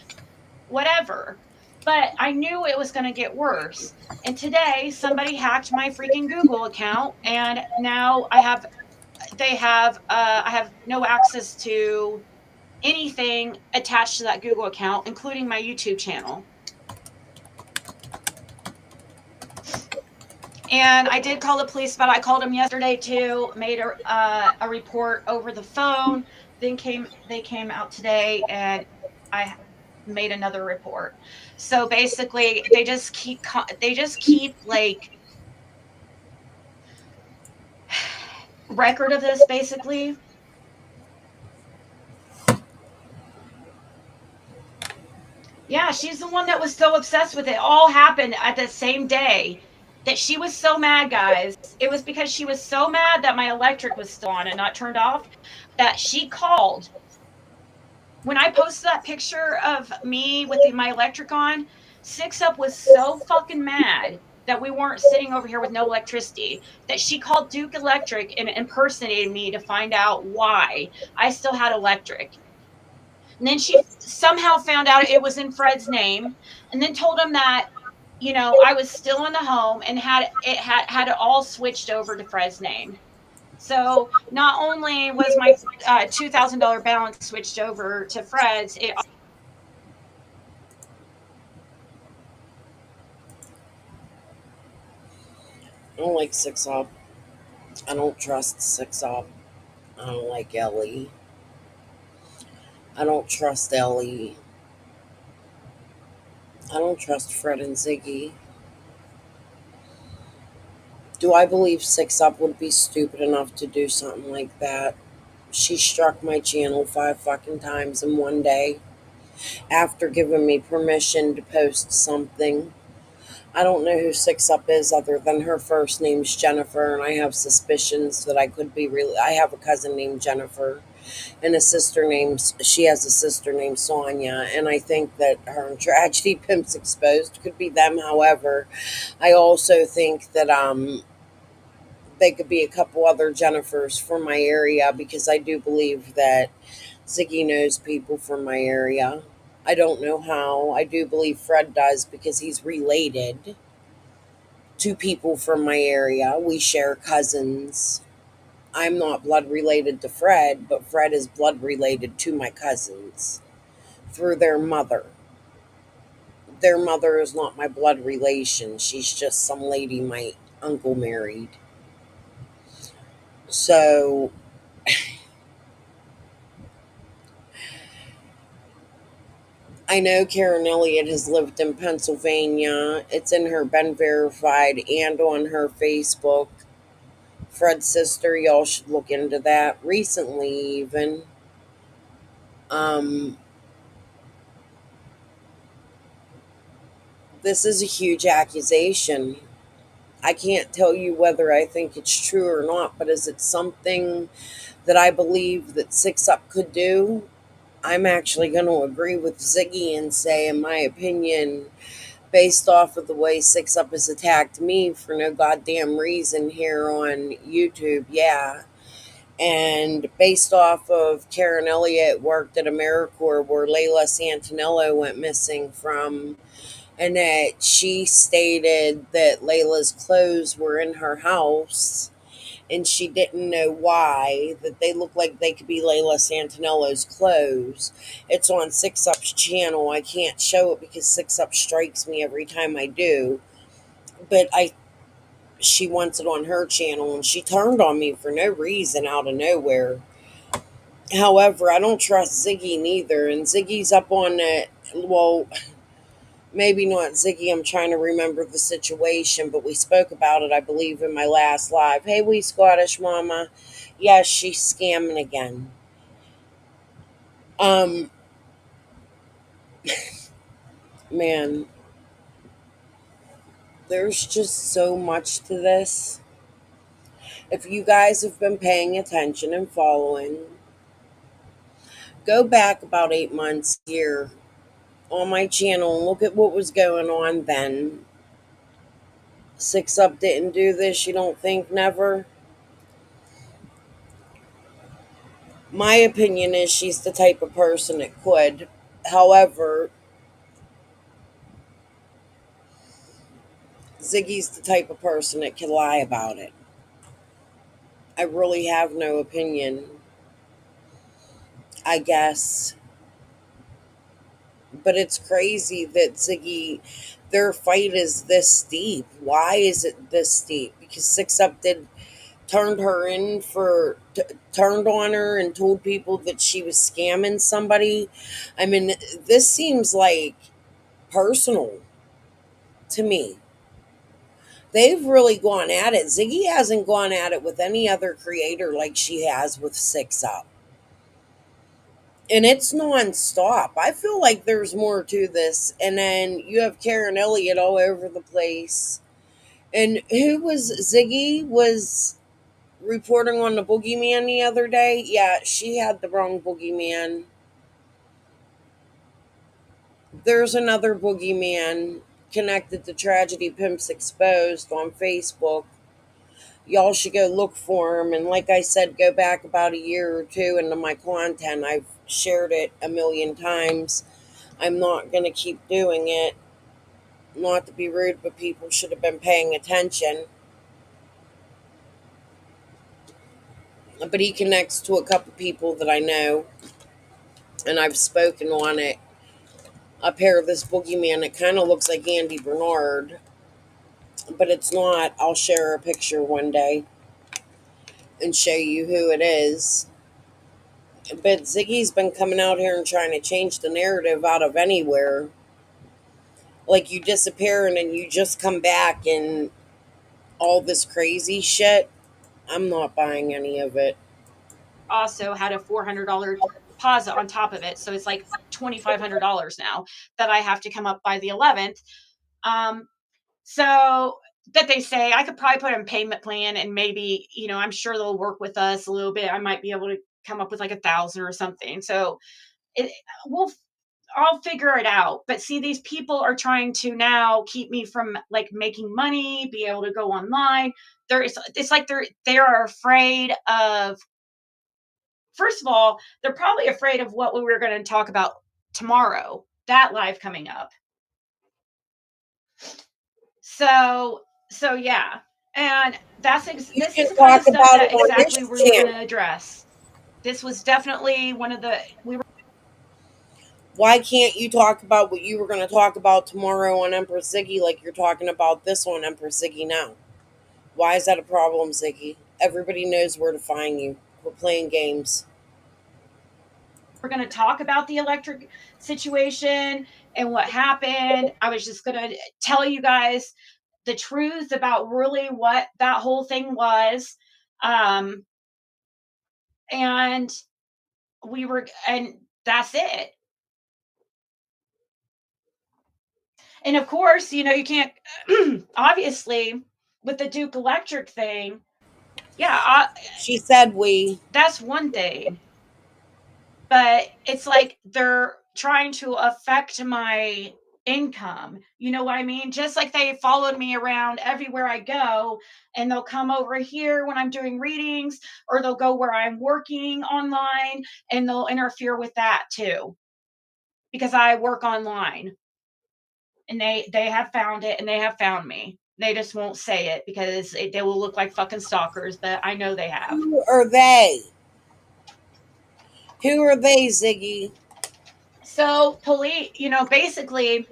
whatever. But I knew it was going to get worse. And today somebody hacked my freaking Google account, and now I have no access to anything attached to that Google account, including my YouTube channel. And I did call the police, but I called them yesterday too, made a report over the phone. Then they came out today, and I made another report. So basically, they just keep like record of this, basically. Yeah, she's the one that was so obsessed with it. All happened at the same day, that she was so mad, guys. It was because she was so mad that my electric was still on and not turned off, that she called. When I posted that picture of me with my electric on, Six Up was so fucking mad that we weren't sitting over here with no electricity, that she called Duke Electric and impersonated me to find out why I still had electric. And then she somehow found out it was in Fred's name, and then told him that, I was still in the home, and had it all switched over to Fred's name. So not only was my $2,000 balance switched over to Fred's, I don't like Six Up. I don't trust Six Up. I don't like Ellie. I don't trust Ellie. I don't trust Fred and Ziggy. Do I believe Six Up would be stupid enough to do something like that? She struck my channel 5 fucking times in one day after giving me permission to post something. I don't know who Six Up is other than her first name's Jennifer, and I have suspicions that I could be really. I have a cousin named Jennifer, and she has a sister named Sonia, and I think that her and Tragedy Pimps Exposed could be them. However, I also think that they could be a couple other Jennifers from my area, because I do believe that Ziggy knows people from my area. I don't know how. I do believe Fred does, because he's related to people from my area. We share cousins. I'm not blood related to Fred, but Fred is blood related to my cousins through their mother. Their mother is not my blood relation. She's just some lady my uncle married. So I know Karen Elliott has lived in Pennsylvania. It's in her been verified and on her Facebook. Fred's sister, y'all should look into that. Recently, even. Um, This is a huge accusation. I can't tell you whether I think it's true or not, but is it something that I believe that Six Up could do? I'm actually going to agree with Ziggy and say, in my opinion, based off of the way Six Up has attacked me for no goddamn reason here on YouTube, yeah. And based off of Karen Elliott worked at AmeriCorps where Layla Santinello went missing from, and that she stated that Layla's clothes were in her house and she didn't know why, that they looked like they could be Layla Santinello's clothes. It's on Six Up's channel. I can't show it because Six Up strikes me every time I do. But she wants it on her channel and she turned on me for no reason out of nowhere. However, I don't trust Ziggy neither. And Ziggy's up on that. Well, maybe not Ziggy. I'm trying to remember the situation, but we spoke about it, I believe, in my last live. Hey, wee Scottish mama. Yes, she's scamming again. Man, there's just so much to this. If you guys have been paying attention and following, go back about 8 months here on my channel and look at what was going on then. Six Up didn't do this, you don't think? Never? My opinion is she's the type of person that could. However, Ziggy's the type of person that can lie about it. I really have no opinion, I guess. But it's crazy that Ziggy, their fight is this deep. Why is it this deep? Because Six Up turned her in turned on her and told people that she was scamming somebody. I mean, this seems like personal to me. They've really gone at it. Ziggy hasn't gone at it with any other creator like she has with Six Up. And it's nonstop. I feel like there's more to this. And then you have Karen Elliott all over the place. And who was Ziggy was reporting on the boogeyman the other day? Yeah, she had the wrong boogeyman. There's another boogeyman connected to Tragedy Pimps Exposed on Facebook. Y'all should go look for him. And like I said, go back about a year or two into my content. I've shared it a million times. I'm not going to keep doing it. Not to be rude, but people should have been paying attention. But he connects to a couple people that I know, and I've spoken on it. A pair of this boogeyman that kind of looks like Andy Bernard, but it's not. I'll share a picture one day and show you who it is. But Ziggy's been coming out here and trying to change the narrative out of anywhere. Like you disappear and then you just come back and all this crazy shit. I'm not buying any of it. Also had a $400 deposit on top of it. So it's like $2,500 now that I have to come up by the 11th. So that they say I could probably put in payment plan and maybe, I'm sure they'll work with us a little bit. I might be able to come up with like 1,000 or something. So it, we'll I'll figure it out. But see, these people are trying to now keep me from like making money, be able to go online. It's like they are afraid of. First of all, they're probably afraid of what we were going to talk about tomorrow. That live coming up. So yeah, and this is can the kind talk of stuff about it that on exactly this we were going channel. to address. This was definitely one of the we were. Why can't you talk about what you were going to talk about tomorrow on Empress Ziggy like you're talking about this on Empress Ziggy now? Why is that a problem, Ziggy? Everybody knows where to find you. We're playing games. We're going to talk about the electric situation and what happened. I was just going to tell you guys the truth about really what that whole thing was. And and that's it. And of course, you can't, obviously, with the Duke Electric thing, yeah, She said we. that's one thing. But it's like they're trying to affect my income. You know what I mean? Just like they followed me around everywhere I go, and they'll come over here when I'm doing readings, or they'll go where I'm working online and they'll interfere with that too, because I work online, and they have found it and they have found me. They just won't say it because they will look like fucking stalkers, but I know they have. Who are they? Who are they, Ziggy? So police, basically,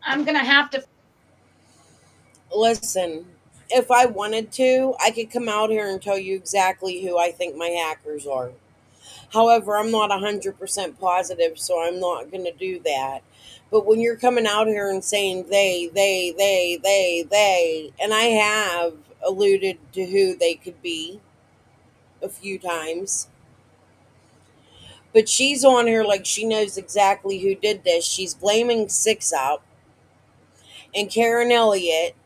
I'm gonna have to Listen, if I wanted to, I could come out here and tell you exactly who I think my hackers are. However, I'm not 100% positive, so I'm not going to do that. But when you're coming out here and saying they, and I have alluded to who they could be a few times, but she's on here like she knows exactly who did this. She's blaming Six Up and Karen Elliott.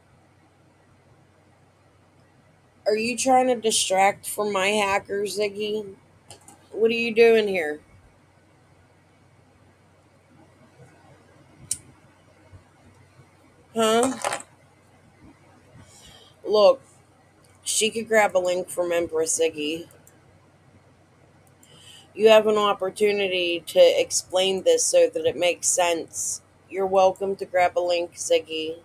Are you trying to distract from my hacker, Ziggy? What are you doing here? Huh? Look, she could grab a link from Empress Ziggy. You have an opportunity to explain this so that it makes sense. You're welcome to grab a link, Ziggy.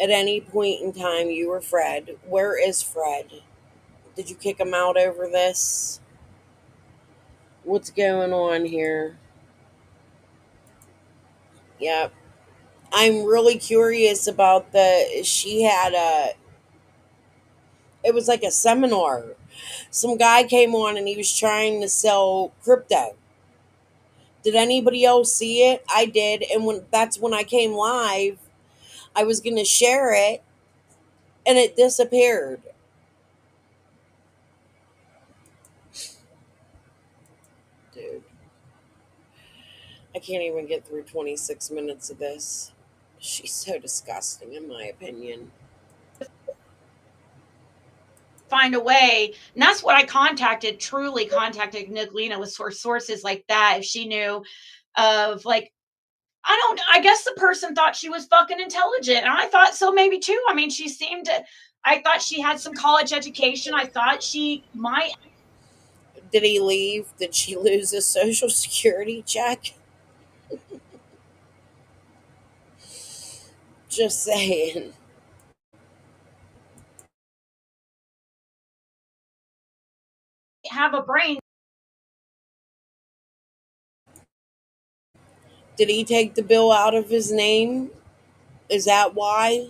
At any point in time, you or Fred. Where is Fred? Did you kick him out over this? What's going on here? Yep. I'm really curious about she had it was like a seminar. Some guy came on and he was trying to sell crypto. Did anybody else see it? I did. And that's when I came live, I was going to share it and it disappeared. Dude, I can't even get through 26 minutes of this. She's so disgusting, in my opinion. find a way. And that's what I truly contacted Nicolina, with sources like that. If she knew of, like, I guess the person thought she was fucking intelligent. And I thought so maybe too. I mean, I thought she had some college education. I thought she might. Did he leave? Did she lose a social security check? Just saying. Have a brain. Did he take the bill out of his name? Is that why?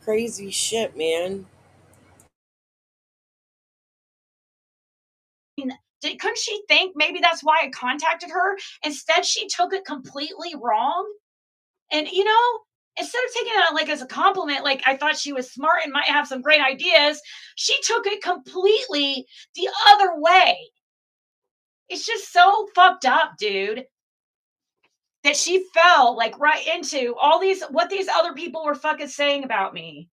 Crazy shit, man. Couldn't she think maybe that's why I contacted her? Instead, she took it completely wrong. And, instead of taking it like as a compliment, like I thought she was smart and might have some great ideas, she took it completely the other way. It's just so fucked up, dude, that she fell like right into what these other people were fucking saying about me.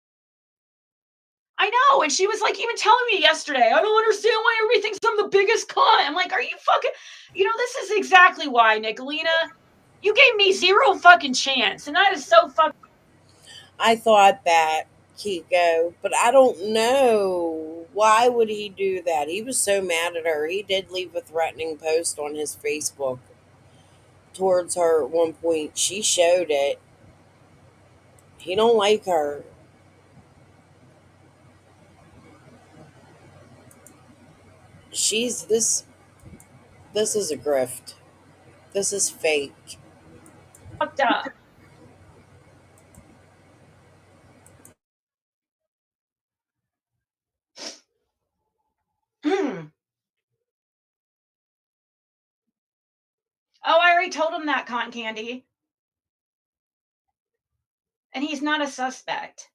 I know. And she was like even telling me yesterday, I don't understand why everybody thinks I'm the biggest cunt. I'm like, are you fucking, this is exactly why, Nicolina. You gave me zero fucking chance. And that is so fucking. I thought that, Kiko, but I don't know. Why would he do that? He was so mad at her. He did leave a threatening post on his Facebook towards her at one point. She showed it. He don't like her. She's this is a grift. This is fake. Fucked up. Oh, I already told him that, Cotton Candy. And he's not a suspect.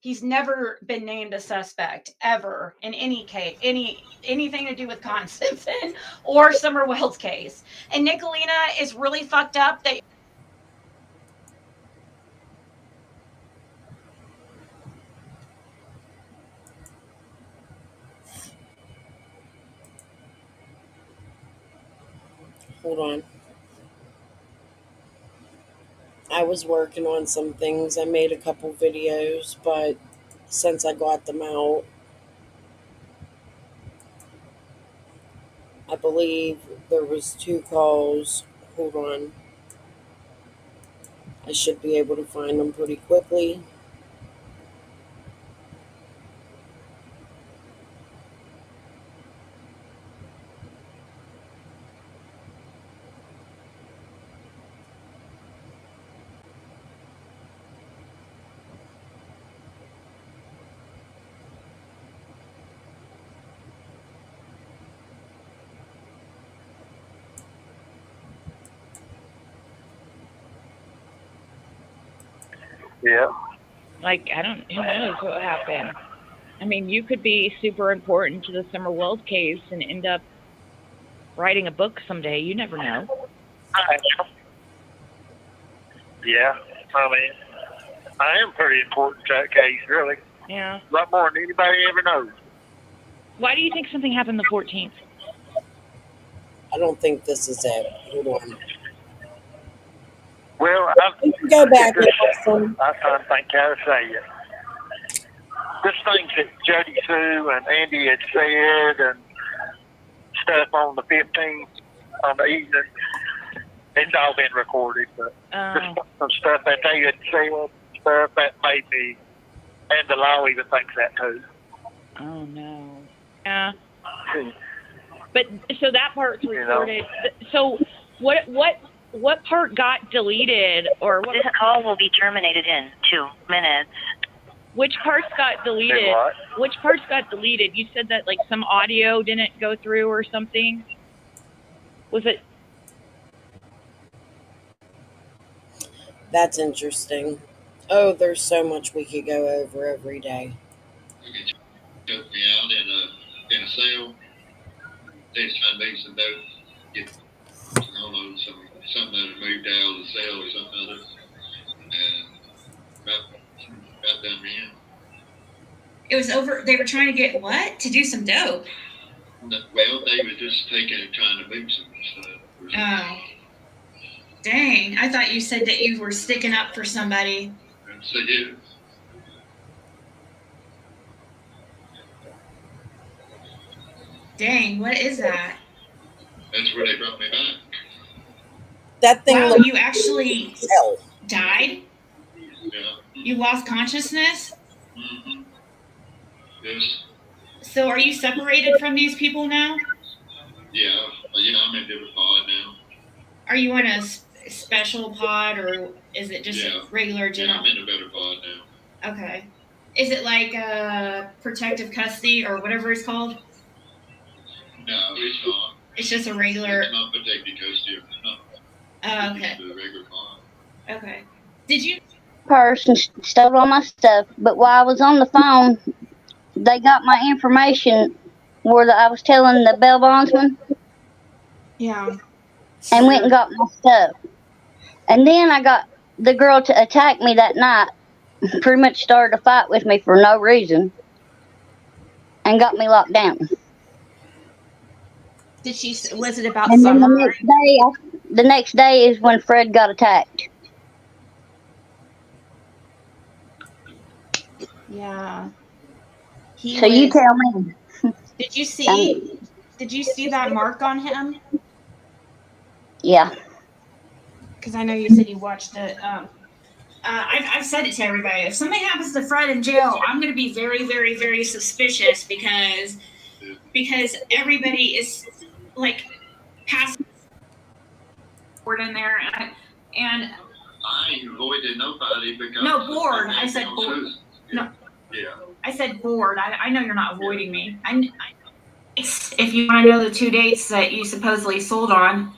He's never been named a suspect ever in any case, anything to do with Con Simpson or Summer Wells' case. And Nicolina is really fucked up that Hold on. I was working on some things. I made a couple videos, but since I got them out, I believe there was 2 calls. Hold on. I should be able to find them pretty quickly. Yeah. Like, I don't, who knows what happened. I mean, you could be super important to the Summer Wells case and end up writing a book someday. You never know. Yeah. I mean, I am pretty important to that case, really. Yeah. A lot more than anybody ever knows. Why do you think something happened the 14th? I don't think this is it. Hold on. Well, You can go back and listen. I'm trying to think how to say it. This thing that Jody Sue and Andy had said and stuff on the 15th, on the evening, it's all been recorded. But some stuff that they had said, stuff that made me, and the law even thinks that too. Oh, no. Yeah. But, so that part's recorded. So, what part got deleted, or what? This call will be terminated in 2 minutes. Which parts got deleted? What? Which parts got deleted? You said that, like, some audio didn't go through or something? Was it? That's interesting. Oh, there's so much we could go over every day. Took me out in a cell. They was trying to make some dope. Get, I don't know, something that had moved out of the cell or something other. And about done in. it was over, they were trying to get what? To do some dope. Well, they were just trying to move some stuff. Oh. Dang, I thought you said that you were sticking up for somebody. So, yeah. Dang, what is that? That's where they brought me back. That thing Wow, looked you actually hell. died? Yeah. You lost consciousness? Mm-hmm. Yes. So are you separated from these people now? Yeah. I'm in a different pod now. Are you in a special pod, or is it just a regular general? Yeah, I'm in a better pod now. Okay. Is it like protective custody or whatever it's called? No, it's not. It's just a regular. It's not protected custody. No. Okay. It's a regular pod. Okay. Did you? Person stole all my stuff, but while I was on the phone, they got my information where I was telling the bail bondsman. Yeah. And went and got my stuff. And then I got the girl to attack me that night, pretty much started a fight with me for no reason, and got me locked down. Did she? Was it about and summer? Then the next day is when Fred got attacked. Yeah. So you tell me. Did you see? Did you see that mark on him? Yeah. Because I know you said you watched it. I've said it to everybody. If something happens to Fred in jail, I'm going to be very, very, very suspicious because everybody is like passing board in there, and I ain't avoided nobody because no board. I said board. No. Yeah. I said board. I know you're not avoiding me. If you want to know the 2 dates that you supposedly sold on.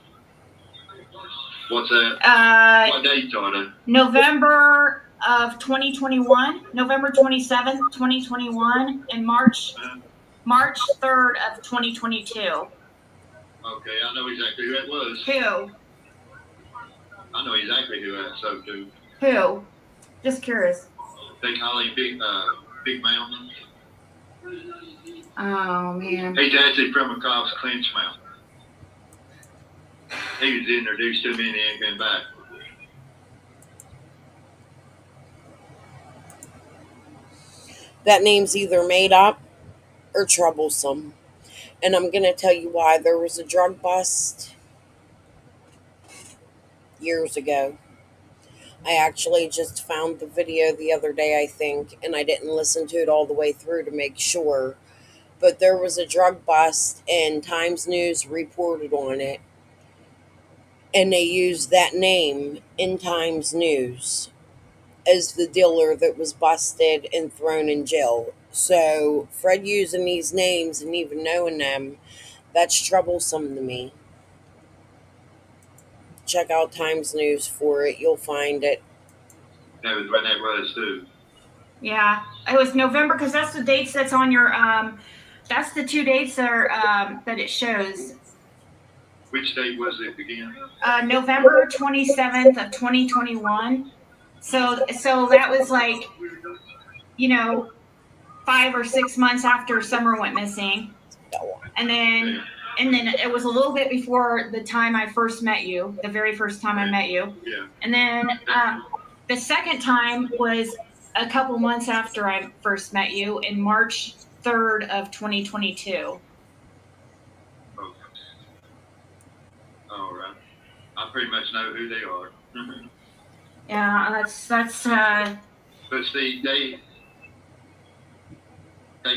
What's that? What dates are they? November of 2021, November 27th, 2021, and March 3rd of 2022. Okay, I know exactly who that was. Who? I know exactly who I spoke to. Who? Just curious. They call him Big Mountain. Oh, man. He's actually from across Clinch Mountain. He was introduced to me and then came back. That name's either made up or troublesome. And I'm going to tell you why. There was a drug bust years ago. I actually just found the video the other day, I think, and I didn't listen to it all the way through to make sure. But there was a drug bust, and Times News reported on it. And they used that name in Times News as the dealer that was busted and thrown in jail. So, Fred using these names and even knowing them, that's troublesome to me. Check out Times News for it. You'll find it. That was when that was, too. Yeah, it was November because that's the dates that's on your, that's the 2 dates that are, that it shows. Which date was it again? November 27th of 2021. So that was like, 5 or 6 months after Summer went missing. And then it was a little bit before the time I first met you, the very first time I met you. Yeah. And then the second time was a couple months after I first met you in March 3rd of 2022. Okay. All right. I pretty much know who they are. Yeah, that's But see, they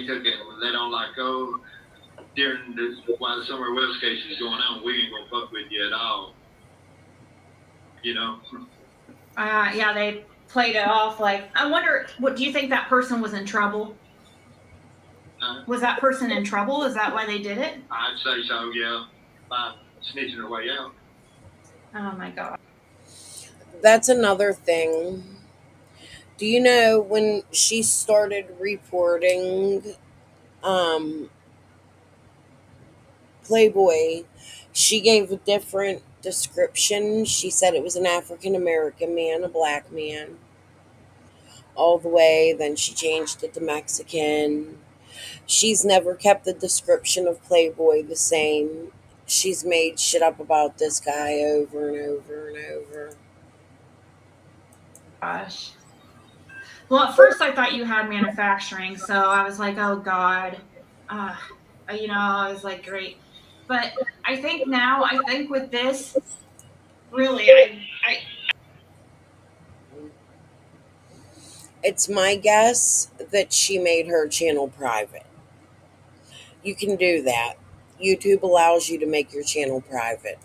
took it. They don't like, oh, while the Summer West case is going on, we ain't gonna fuck with you at all. yeah, they played it off like, I wonder, what do you think that person was in trouble? Was that person in trouble? Is that why they did it? I'd say so, yeah. By snitching her way out. Oh my God. That's another thing. Do you know when she started reporting Playboy, she gave a different description. She said it was an African American man, a black man, all the way. Then she changed it to Mexican. She's never kept the description of Playboy the same. She's made shit up about this guy over and over and over. Gosh. Well, at first I thought you had manufacturing, so I was like, oh God. I was like, great. But I think with this, really, It's my guess that she made her channel private. You can do that. YouTube allows you to make your channel private.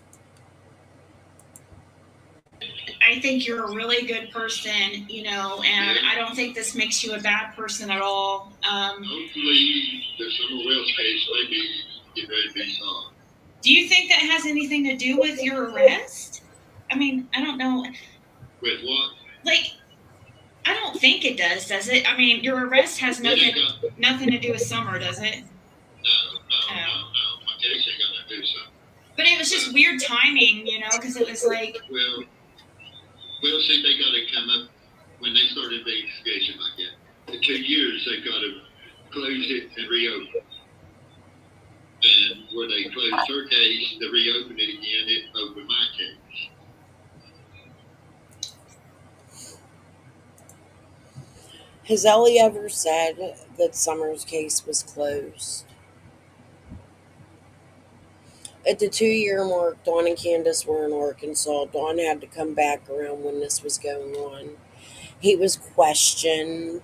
I think you're a really good person, and I don't think this makes you a bad person at all. Hopefully, the Summer Wells case maybe get ready to be solved. Do you think that has anything to do with your arrest? I mean, I don't know. With what? Like, I don't think it does it? I mean, your arrest has nothing to do with Summer, does it? No. My case ain't gonna do something. But it was just weird timing, because it was like. Well, see, they gotta come up when they start an investigation like that. In 2 years, they gotta close it and reopen. And where they closed her case, they reopened it again. It opened my case. Has Ellie ever said that Summer's case was closed? At the 2-year mark, Dawn and Candace were in Arkansas. Dawn had to come back around when this was going on. He was questioned.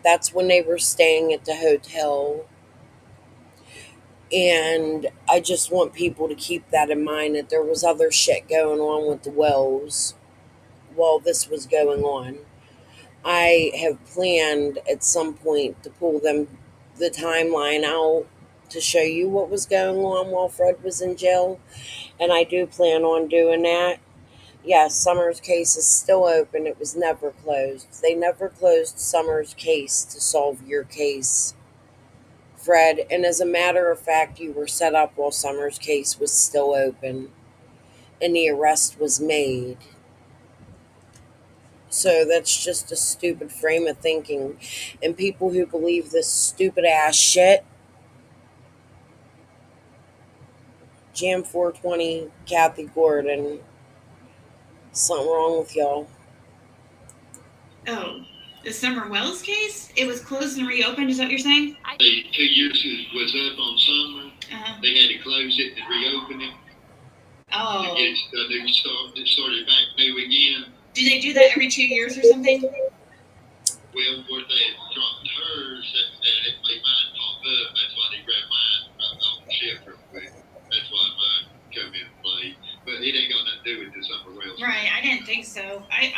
That's when they were staying at the hotel. And I just want people to keep that in mind, that there was other shit going on with the Wells while this was going on. I have planned at some point to pull the timeline out to show you what was going on while Fred was in jail. And I do plan on doing that. Yes, Summer's case is still open. It was never closed. They never closed Summer's case to solve your case, Fred. And as a matter of fact, you were set up while Summer's case was still open and the arrest was made. So that's just a stupid frame of thinking. And people who believe this stupid ass shit, Jam 420, Kathy Gordon, something wrong with y'all. Oh, the Summer Wells case? It was closed and reopened, is that what you're saying? The 2 years was up on Summer. They had to close it and reopen it. Oh. To get a new start. It started back new again. Do they do that every 2 years or something? Well, where they had dropped hers, and it made mine pop up. That's why they grabbed mine on the ship real quick. That's why mine come in play. But it ain't got nothing to do with the Summer Wells. Right, I didn't think so. I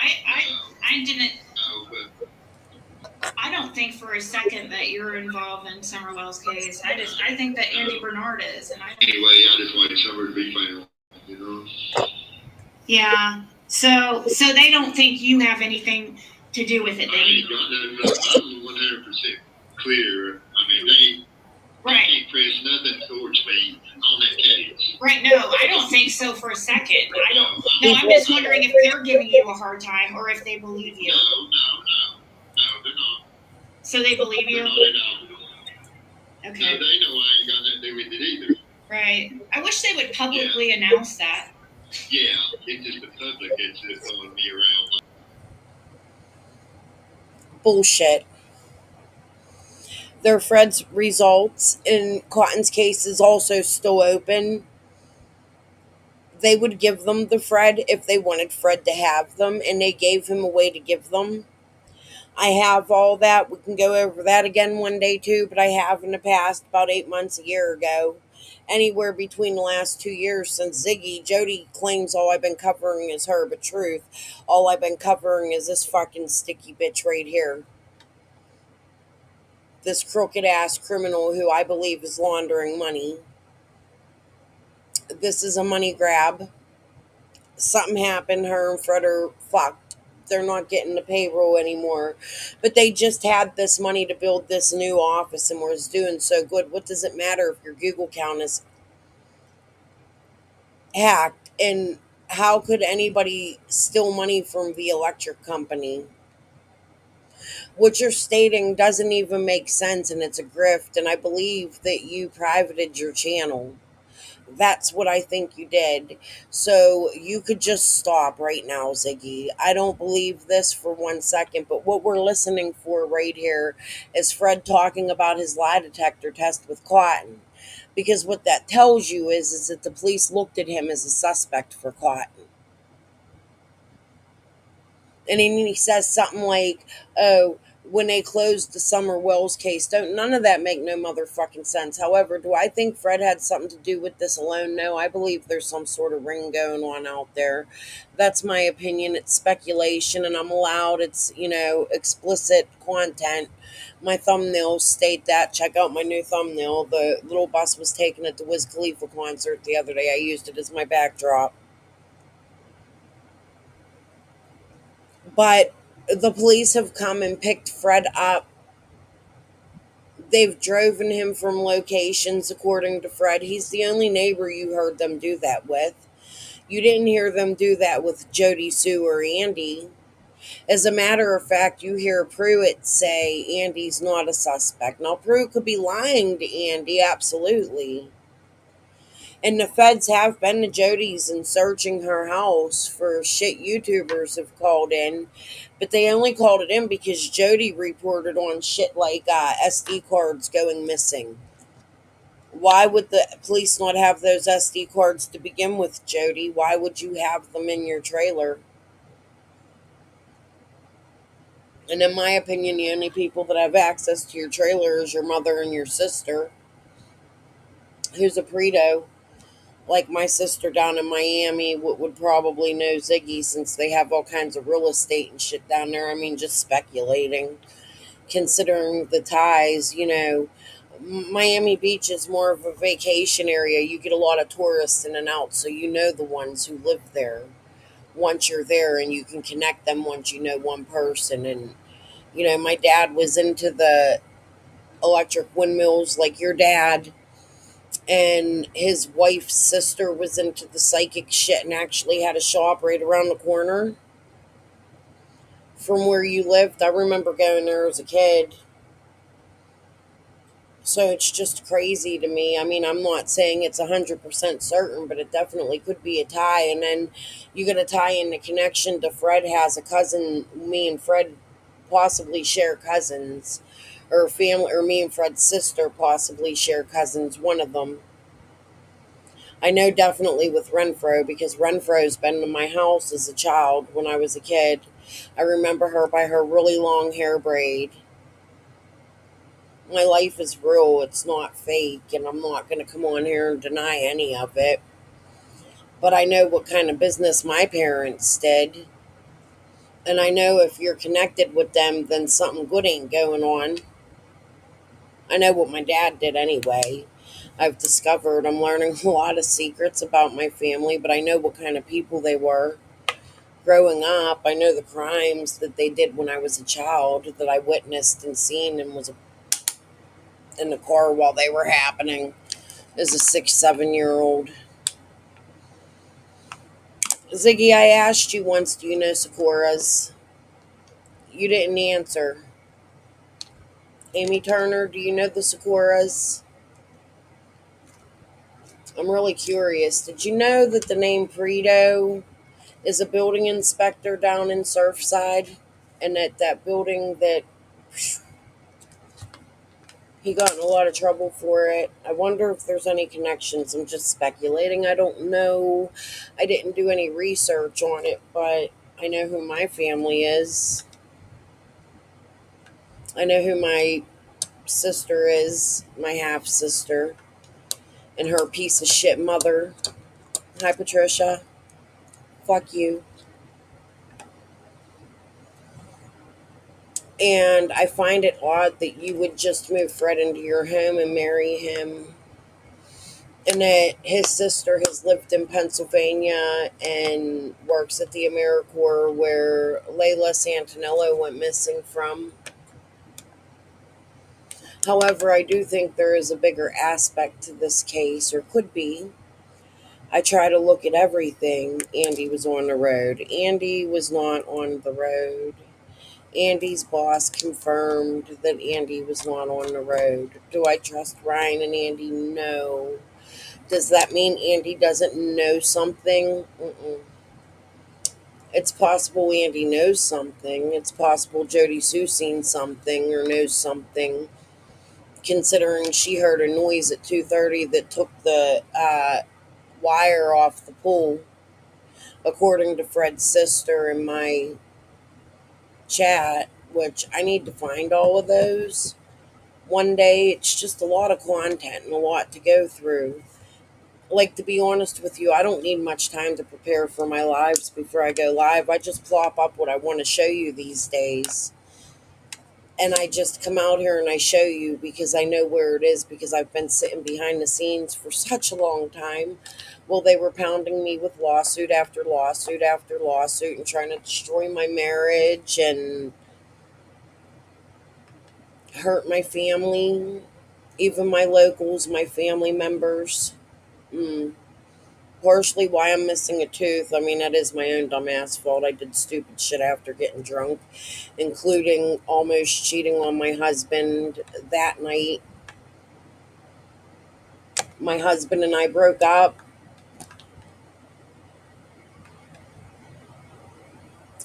didn't. No, but I don't think for a second that you're involved in Summer Wells' case. I think that Andy Bernard is, and anyway, I just wanted Summer to be found. You know. Yeah. So they don't think you have anything to do with it. I ain't got nothing. I'm 100% clear. I mean, they can't press nothing towards me on that case. Right. No, I don't think so for a second. I don't. No, I'm just wondering if they're giving you a hard time or if they believe you. No, they're not. So they believe you? No, they don't. Okay. No, they know I ain't got nothing to do with it either. Right. I wish they would publicly announce that. Yeah, it's just the public that's throwing me around. Bullshit. Their Fred's results in Cotton's case is also still open. They would give them the Fred if they wanted Fred to have them, and they gave him a way to give them. I have all that. We can go over that again one day too, but I have in the past, about 8 months, a year ago. Anywhere between the last 2 years since Ziggy. Jody claims all I've been covering is her, but truth, all I've been covering is this fucking sticky bitch right here. This crooked ass criminal who I believe is laundering money. This is a money grab. Something happened, her and Fred are fucked. They're not getting the payroll anymore. But they just had this money to build this new office and was doing so good. What does it matter if your Google account is hacked? And how could anybody steal money from the electric company? What you're stating doesn't even make sense, and it's a grift. And I believe that you privated your channel. That's what I think you did. So you could just stop right now, Ziggy. I don't believe this for 1 second, but what we're listening for right here is Fred talking about his lie detector test with Cotton. Because what that tells you is that the police looked at him as a suspect for Cotton. And then he says something like, oh, when they closed the Summer Wells case. None of that make no motherfucking sense. However, do I think Fred had something to do with this alone? No, I believe there's some sort of ring going on out there. That's my opinion. It's speculation, and I'm allowed. It's, explicit content. My thumbnails state that. Check out my new thumbnail. The little bus was taken at the Wiz Khalifa concert the other day. I used it as my backdrop. But the police have come and picked Fred up. They've driven him from locations, according to Fred. He's the only neighbor you heard them do that with. You didn't hear them do that with Jody, Sue, or Andy. As a matter of fact, you hear Pruitt say Andy's not a suspect. Now, Pruitt could be lying to Andy, absolutely. And the feds have been to Jody's and searching her house for shit YouTubers have called in. But they only called it in because Jody reported on shit like SD cards going missing. Why would the police not have those SD cards to begin with, Jody? Why would you have them in your trailer? And in my opinion, the only people that have access to your trailer is your mother and your sister, who's a Preto. Like my sister down in Miami would probably know Ziggy since they have all kinds of real estate and shit down there. I mean, just speculating. Considering the ties, Miami Beach is more of a vacation area. You get a lot of tourists in and out, so you know the ones who live there. once you're there, and you can connect them once you know one person. And, my dad was into the electric windmills like your dad, and his wife's sister was into the psychic shit and actually had a shop right around the corner from where you lived. I remember going there as a kid. So it's just crazy to me. I mean, I'm not saying it's 100% certain, but it definitely could be a tie. And then you got to tie in the connection to Fred has a cousin. Me and Fred possibly share cousins, or family, or me and Fred's sister possibly share cousins, one of them. I know definitely with Renfro, because Renfro's been to my house as a child when I was a kid. I remember her by her really long hair braid. My life is real, it's not fake, and I'm not going to come on here and deny any of it. But I know what kind of business my parents did, and I know if you're connected with them, then something good ain't going on. I know what my dad did anyway. I'm learning a lot of secrets about my family, but I know what kind of people they were. Growing up, I know the crimes that they did when I was a child that I witnessed and seen and was in the car while they were happening as a 6, 7-year-old. Ziggy, I asked you once, do you know Sakura's? You didn't answer. Amy Turner, do you know the Sakuras? I'm really curious. Did you know that the name Preto is a building inspector down in Surfside? And that building that he got in a lot of trouble for it. I wonder if there's any connections. I'm just speculating. I don't know. I didn't do any research on it, but I know who my family is. I know who my sister is, my half sister, and her piece of shit mother. Hi, Patricia. Fuck you. And I find it odd that you would just move Fred into your home and marry him, and that his sister has lived in Pennsylvania and works at the AmeriCorps where Layla Santinello went missing from. However, I do think there is a bigger aspect to this case, or could be. I try to look at everything. Andy was on the road. Andy was not on the road. Andy's boss confirmed that Andy was not on the road. Do I trust Ryan and Andy? No. Does that mean Andy doesn't know something? Mm-mm. It's possible Andy knows something. It's possible Jody Sue seen something or knows something, considering she heard a noise at 2:30 that took the wire off the pole, according to Fred's sister in my chat, which I need to find all of those one day. It's just a lot of content and a lot to go through. Like, to be honest with you, I don't need much time to prepare for my lives before I go live. I just plop up what I want to show you these days. And I just come out here and I show you because I know where it is, because I've been sitting behind the scenes for such a long time. Well, they were pounding me with lawsuit after lawsuit after lawsuit and trying to destroy my marriage and hurt my family, even my locals, my family members. Partially why I'm missing a tooth. I mean, that is my own dumbass fault. I did stupid shit after getting drunk, including almost cheating on my husband that night. My husband and I broke up.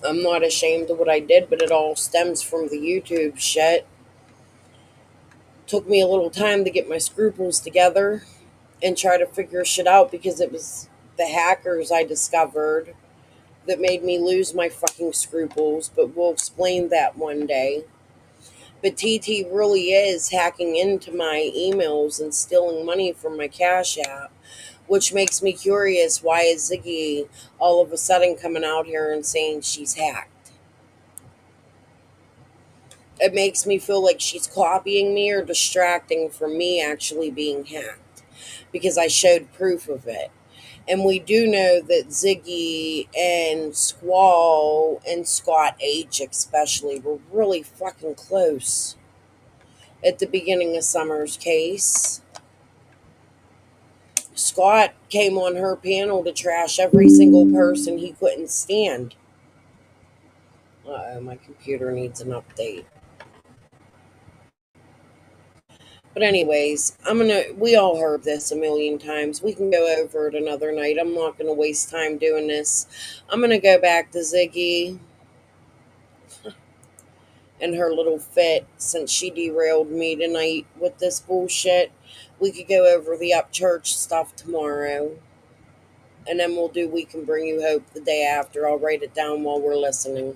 I'm not ashamed of what I did, but it all stems from the YouTube shit. Took me a little time to get my scruples together and try to figure shit out, because it was the hackers I discovered that made me lose my fucking scruples, but we'll explain that one day. But TT really is hacking into my emails and stealing money from my Cash App, which makes me curious, why is Ziggy all of a sudden coming out here and saying she's hacked? It makes me feel like she's copying me or distracting from me actually being hacked, because I showed proof of it. And we do know that Ziggy and Squall and Scott H especially were really fucking close at the beginning of Summer's case. Scott came on her panel to trash every single person he couldn't stand. Uh-oh, my computer needs an update. But anyways, we all heard this a million times. We can go over it another night. I'm not gonna waste time doing this. I'm gonna go back to Ziggy and her little fit since she derailed me tonight with this bullshit. We could go over the Upchurch stuff tomorrow. And then we'll do We Can Bring You Hope the day after. I'll write it down while we're listening.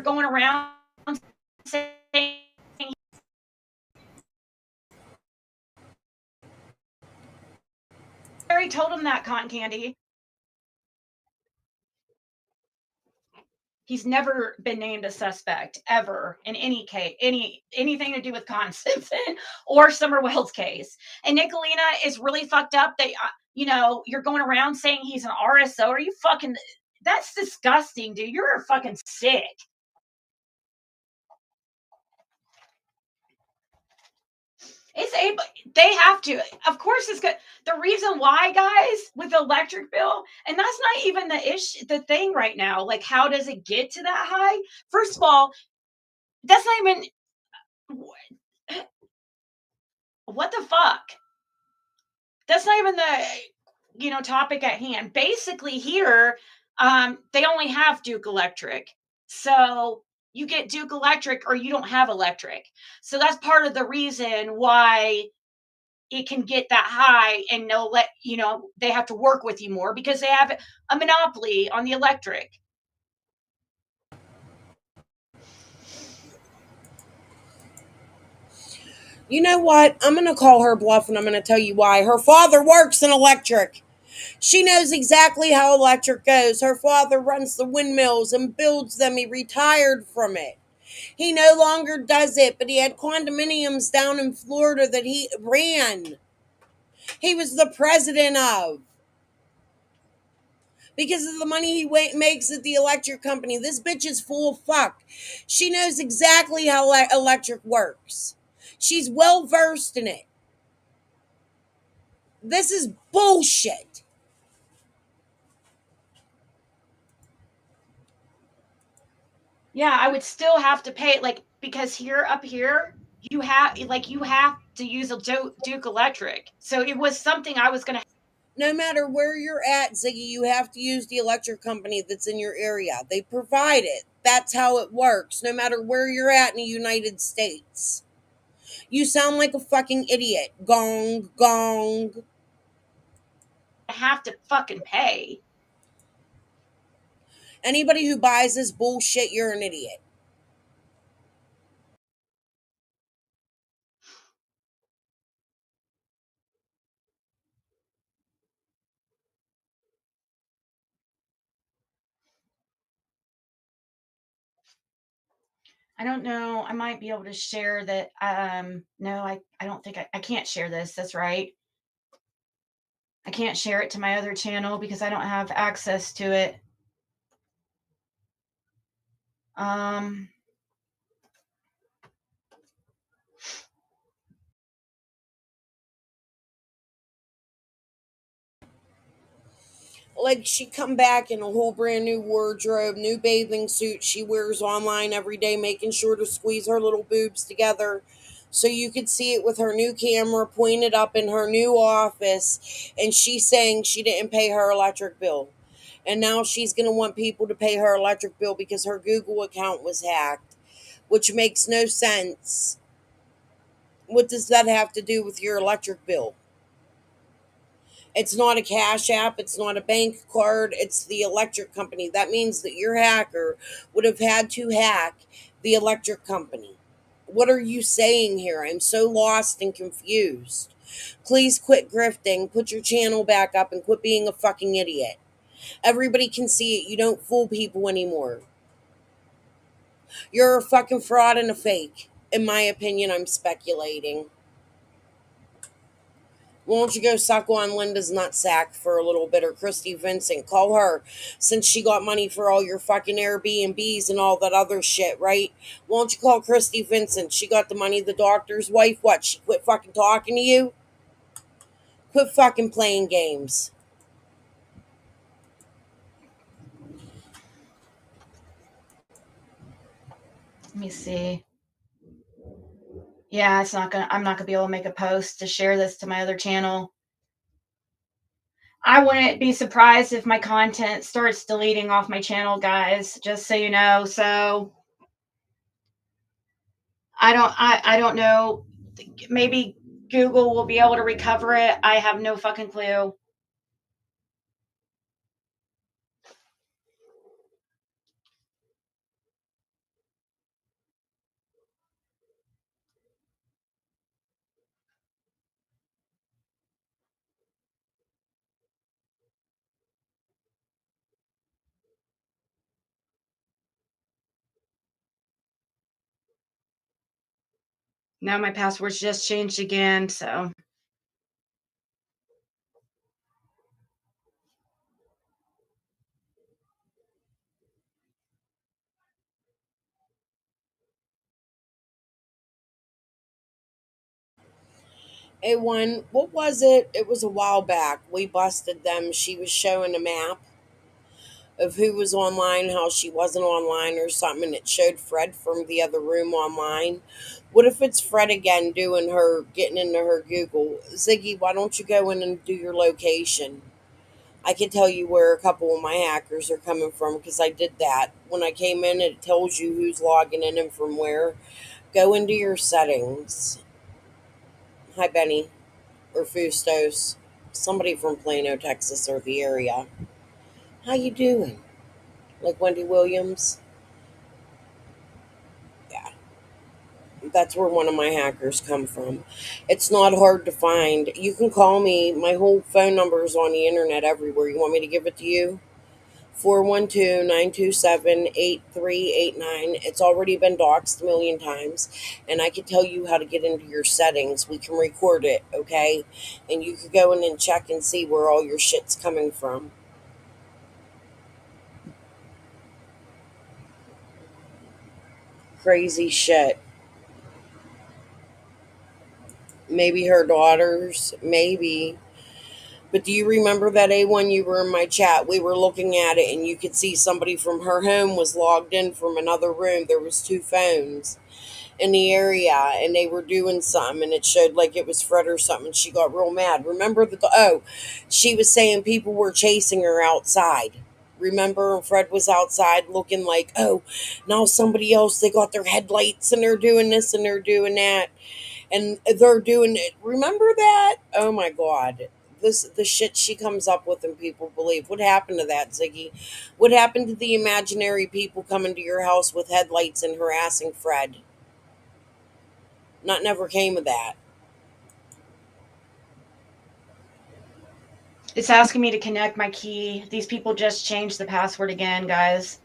Going around saying Harry told him that, Cotton Candy. He's never been named a suspect ever in any case, anything to do with Con Simpson or Summer Wells' case. And Nicolina is really fucked up. That you're going around saying he's an RSO. Are you fucking? That's disgusting, dude. You're fucking sick. They have to. Of course, it's good. The reason why, guys, with the electric bill, and that's not even the thing right now. Like, how does it get to that high? First of all, that's not even. What the fuck? That's not even the topic at hand. Basically, here, they only have Duke Electric, so you get Duke Electric or you don't have electric. So that's part of the reason why it can get that high, and they have to work with you more because they have a monopoly on the electric. You know what? I'm going to call her bluff and I'm going to tell you why. Her father works in electric. She knows exactly how electric goes. Her father runs the windmills and builds them. He retired from it. He no longer does it, but he had condominiums down in Florida that he ran. He was the president of. Because of the money he makes at the electric company. This bitch is full of fuck. She knows exactly how electric works. She's well versed in it. This is bullshit. Yeah, I would still have to pay because up here you have to use a Duke Electric. So it was something I was going to. No matter where you're at, Ziggy, you have to use the electric company that's in your area. They provide it. That's how it works, no matter where you're at in the United States. You sound like a fucking idiot. Gong, gong. Have to fucking pay. Anybody who buys this bullshit, you're an idiot. I don't know. I might be able to share that. No, I don't think I can't share this. That's right. I can't share it to my other channel because I don't have access to it. Like, she come back in a whole brand new wardrobe, new bathing suit she wears online every day, making sure to squeeze her little boobs together so you could see it with her new camera pointed up in her new office, and she's saying she didn't pay her electric bill. And now she's going to want people to pay her electric bill because her Google account was hacked, which makes no sense. What does that have to do with your electric bill? It's not a cash app. It's not a bank card. It's the electric company. That means that your hacker would have had to hack the electric company. What are you saying here? I'm so lost and confused. Please quit grifting, put your channel back up, and quit being a fucking idiot. Everybody can see it. You don't fool people anymore. You're a fucking fraud and a fake. In my opinion, I'm speculating. Won't you go suckle on Linda's nutsack for a little bit, or Christy Vincent? Call her, since she got money for all your fucking Airbnbs and all that other shit, right? Won't you call Christy Vincent? She got the money. The doctor's wife, what? She quit fucking talking to you? Quit fucking playing games. Let me see. Yeah, I'm not gonna be able to make a post to share this to my other channel. I wouldn't be surprised if my content starts deleting off my channel, guys, just so you know. So I don't know. Maybe Google will be able to recover it. I have no fucking clue. Now my password's just changed again, so. What was it? It was a while back. We busted them. She was showing a map of who was online, how she wasn't online or something, and it showed Fred from the other room online. What if it's Fred again getting into her Google? Ziggy, why don't you go in and do your location? I can tell you where a couple of my hackers are coming from because I did that. When I came in, it tells you who's logging in and from where. Go into your settings. Hi, Benny. Or Fustos. Somebody from Plano, Texas, or the area. How you doing? Like Wendy Williams? Yeah. That's where one of my hackers come from. It's not hard to find. You can call me. My whole phone number is on the internet everywhere. You want me to give it to you? 412-927-8389. It's already been doxed a million times, and I can tell you how to get into your settings. We can record it, okay? And you can go in and check and see where all your shit's coming from. Crazy shit. Maybe her daughters, maybe. But do you remember that A1 you were in my chat? We were looking at it and you could see somebody from her home was logged in from another room. There was two phones in the area and they were doing something and it showed like it was Fred or something. She got real mad. Remember she was saying people were chasing her outside. Remember, Fred was outside looking like, oh, now somebody else, they got their headlights and they're doing this and they're doing that. And they're doing it. Remember that? Oh my God. The shit she comes up with and people believe. What happened to that, Ziggy? What happened to the imaginary people coming to your house with headlights and harassing Fred? Never came of that. It's asking me to connect my key. These people just changed the password again, guys.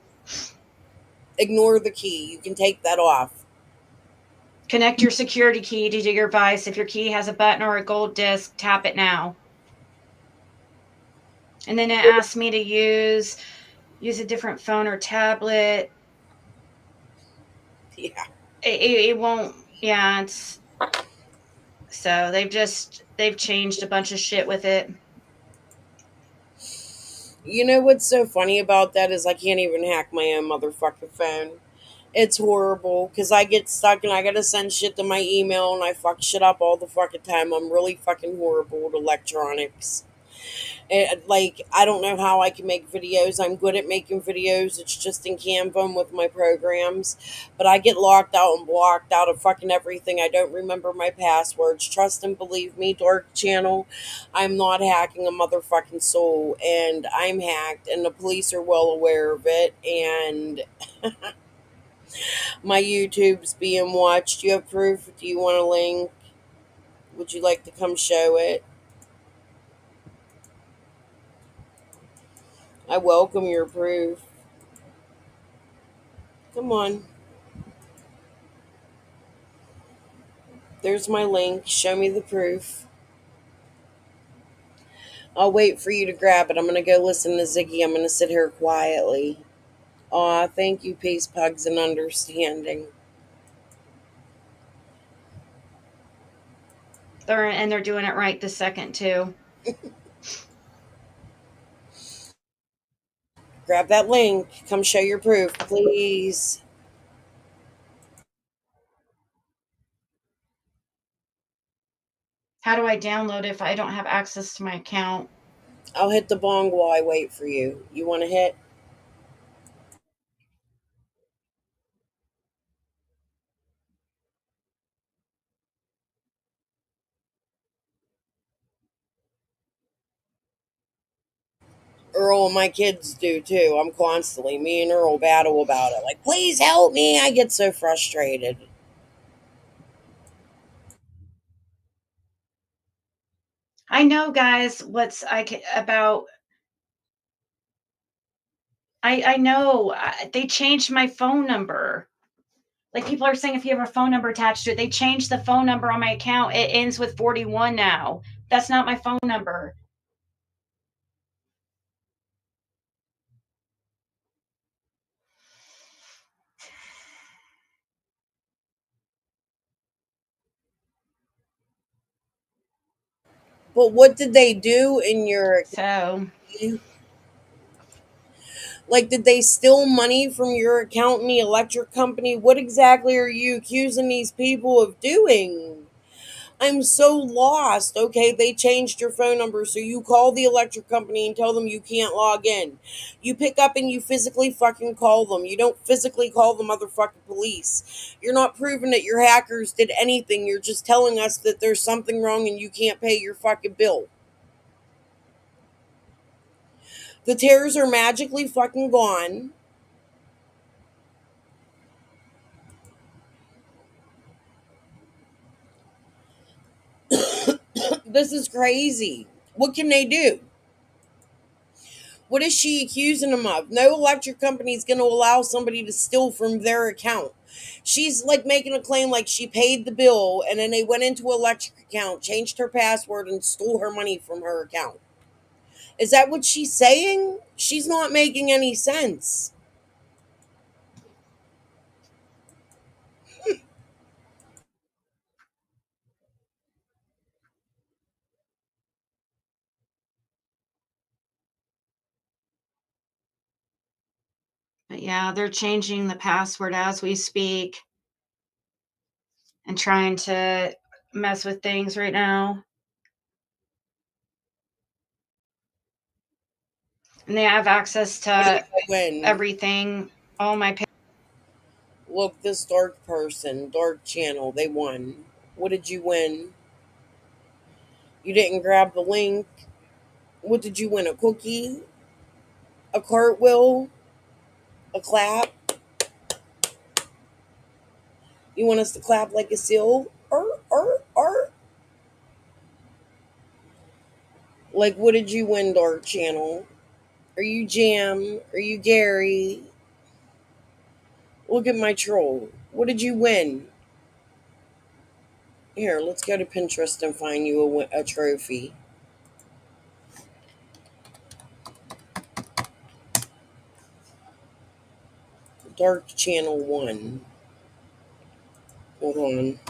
Ignore the key. You can take that off. Connect your security key to your device. If your key has a button or a gold disc, tap it now. And then it asks me to use a different phone or tablet. Yeah. It won't. Yeah, it's so they've changed a bunch of shit with it. You know what's so funny about that is I can't even hack my own motherfucking phone. It's horrible because I get stuck and I gotta send shit to my email and I fuck shit up all the fucking time. I'm really fucking horrible with electronics. Like, I don't know how I can make videos. I'm good at making videos. It's just in Canva and with my programs. But I get locked out and blocked out of fucking everything. I don't remember my passwords. Trust and believe me, Dark Channel, I'm not hacking a motherfucking soul. And I'm hacked, and the police are well aware of it. And my YouTube's being watched. Do you have proof? Do you want a link? Would you like to come show it? I welcome your proof. Come on. There's my link. Show me the proof. I'll wait for you to grab it. I'm going to go listen to Ziggy. I'm going to sit here quietly. Aw, thank you, Peace Pugs and Understanding. They're doing it right this second too. Grab that link. Come show your proof, please. How do I download it if I don't have access to my account? I'll hit the bong while I wait for you. You want to hit? Earl and my kids do too. I'm constantly, me and Earl battle about it. Like, please help me. I get so frustrated. I know, guys, about. I know they changed my phone number. Like, people are saying if you have a phone number attached to it, they changed the phone number on my account. It ends with 41 now. That's not my phone number. But what did they do in your So, like, did they steal money from your account in the electric company? What exactly are you accusing these people of doing? I'm so lost. Okay, they changed your phone number, so you call the electric company and tell them you can't log in. You pick up and you physically fucking call them. You don't physically call the motherfucking police. You're not proving that your hackers did anything. You're just telling us that there's something wrong and you can't pay your fucking bill. The tears are magically fucking gone. This is crazy. What can they do? What is she accusing them of? No electric company is going to allow somebody to steal from their account. She's like making a claim like she paid the bill and then they went into electric account, changed her password, and stole her money from her account. Is that what she's saying? She's not making any sense. but yeah, they're changing the password as we speak and trying to mess with things right now. And they have access to When everything, all my. look, this dark person, dark channel, they won. What did you win? You didn't grab the link. What did you win? A cookie? A cartwheel? A clap? You want us to clap like a seal? Like, what did you win, Dark Channel? Are you Jam? Are you Gary? Look at my troll. What did you win? Here, let's go to Pinterest and find you a trophy. Dark Channel 1. Hold on.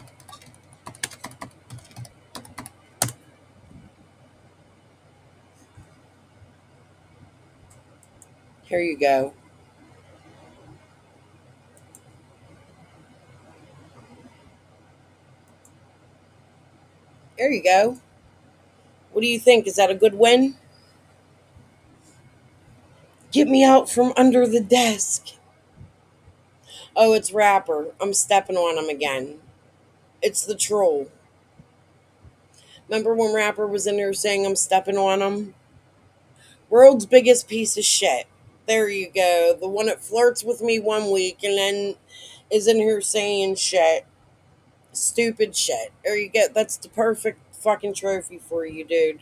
Here you go. There you go. What do you think? Is that a good win? Get me out from under the desk. Oh, it's Rapper. I'm stepping on him again. It's the troll. Remember when Rapper was in there saying I'm stepping on him? World's biggest piece of shit. There you go. The one that flirts with me one week and then is in here saying shit. Stupid shit. There you go. That's the perfect fucking trophy for you, dude.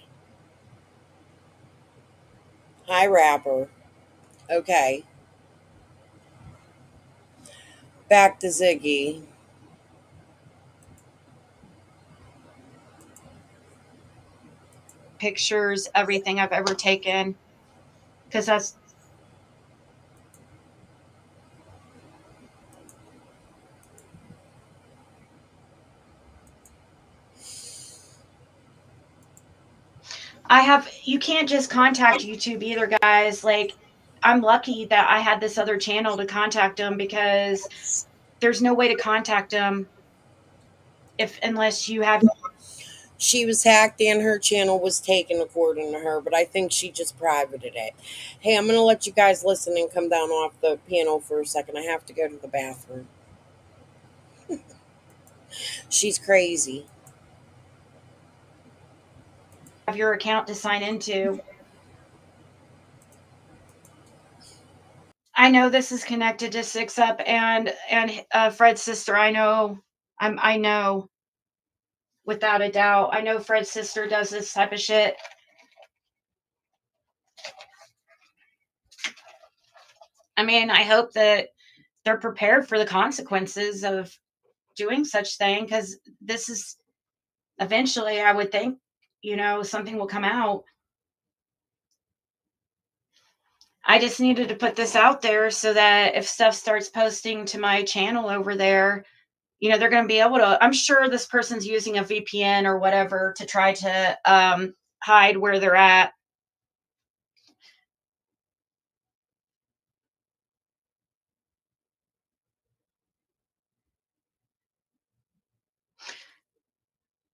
Hi, Rapper. Okay. Back to Ziggy. pictures, everything I've ever taken. Because that's... you can't just contact YouTube either, guys. Like, I'm lucky that I had this other channel to contact them, because there's no way to contact them unless you have... She was hacked and her channel was taken, according to her, but I think she just privated it. Hey, I'm going to let you guys listen and come down off the panel for a second. I have to go to the bathroom. She's crazy. Have your account to sign into. I know this is connected to Six Up and Fred's sister. I know without a doubt. I know Fred's sister does this type of shit. I mean, I hope that they're prepared for the consequences of doing such thing, because this is eventually, I would think, something will come out. I just needed to put this out there so that if stuff starts posting to my channel over there, they're going to be able to... I'm sure this person's using a VPN or whatever to try to hide where they're at.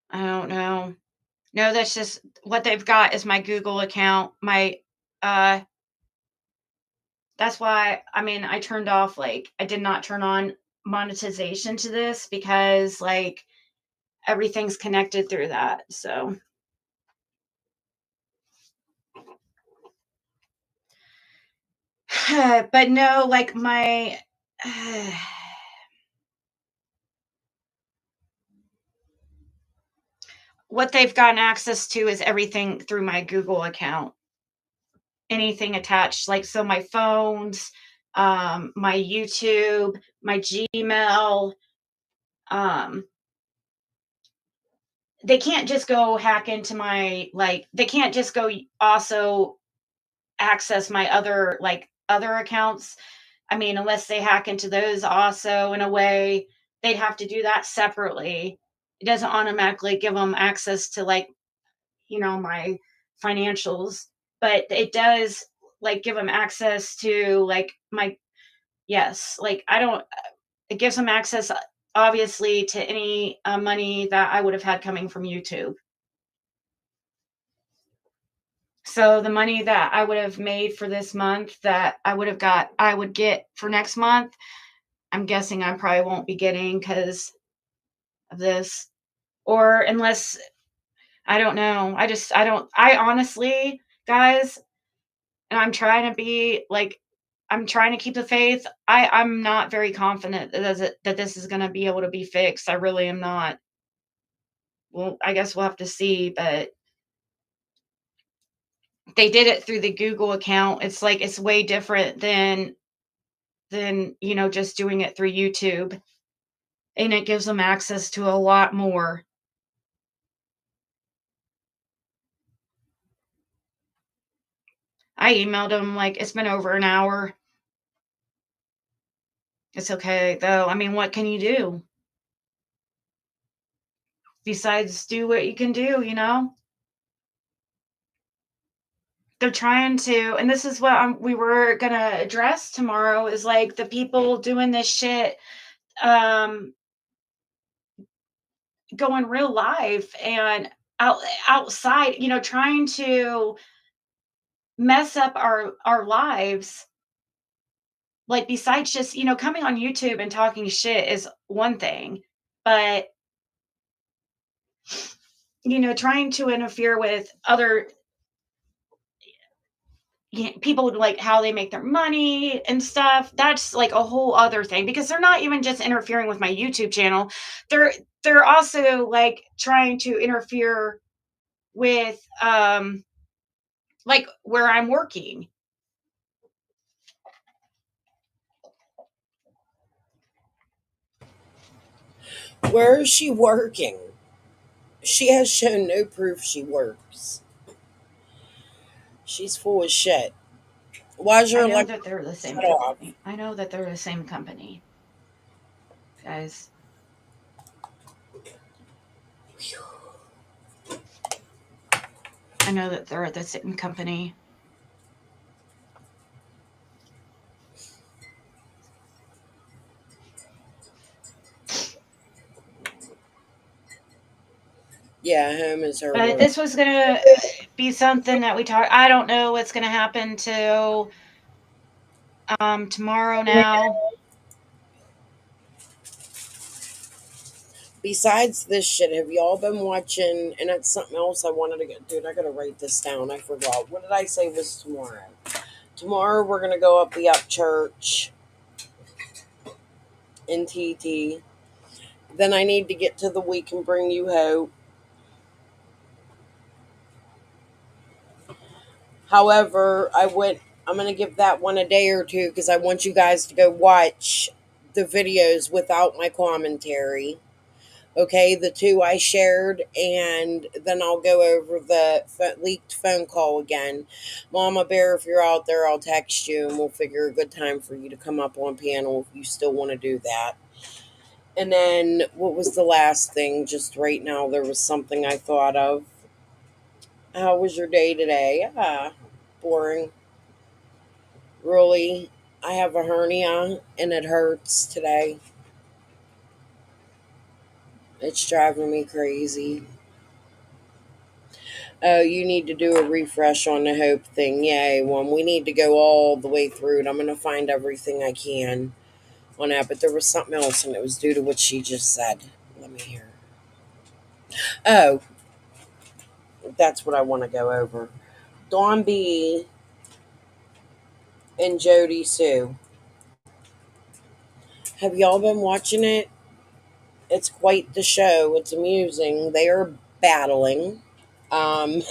I don't know. No, that's just what they've got is my Google account. That's why, I turned off, I did not turn on monetization to this, because everything's connected through that. So but no, my what they've gotten access to is everything through my Google account. Anything attached, so my phones, my YouTube, my Gmail, they can't just go hack into my, they can't just go also access my other accounts. Unless they hack into those also in a way, they'd have to do that separately. It doesn't automatically give them access to my financials, but it does give them access to my... Yes, I don't... It gives them access, obviously, to any money that I would have had coming from YouTube. So the money that I would have made for this month that I would get for next month, I'm guessing I probably won't be getting because of this. Or unless, I don't know. I honestly, guys, and I'm trying to keep the faith. I'm not very confident that this is going to be able to be fixed. I really am not. Well, I guess we'll have to see, but they did it through the Google account. It's it's way different than just doing it through YouTube. And it gives them access to a lot more. I emailed them, it's been over an hour. It's okay, though. What can you do? Besides do what you can do, They're trying to, and this is what we were going to address tomorrow, is the people doing this shit, going real live and outside, trying to mess up our lives. Besides just, coming on YouTube and talking shit is one thing, but, trying to interfere with other people, how they make their money and stuff, that's a whole other thing, because they're not even just interfering with my YouTube channel. They're also trying to interfere with where I'm working. Where is she working? She has shown no proof she works. She's full of shit. Why's your I know electric that they're the same shut off? company. I know that they're the same company, guys. I know that they're the same company. Yeah, home is her But work. this was gonna be something that we talk. I don't know what's gonna happen to tomorrow now. Besides this shit, have y'all been watching? And that's something else I wanted to get. Dude, I gotta write this down. I forgot. What did I say was tomorrow? Tomorrow we're gonna go up the Upchurch in TT. Then I need to get to the We Can Bring You Hope. However, I'm gonna give that one a day or two because I want you guys to go watch the videos without my commentary. Okay, the two I shared, and then I'll go over the leaked phone call again. Mama Bear, if you're out there, I'll text you and we'll figure a good time for you to come up on panel if you still want to do that. And then, what was the last thing? Just right now, there was something I thought of. How was your day today? Boring. Really, I have a hernia and it hurts today. It's driving me crazy. Oh, you need to do a refresh on the Hope thing. Yay, one. We need to go all the way through it. I'm going to find everything I can on that. But there was something else, and it was due to what she just said. Let me hear. Oh, that's what I want to go over. Dawn B and Jody Sue. Have y'all been watching it? It's quite the show. It's amusing. They are battling. Um,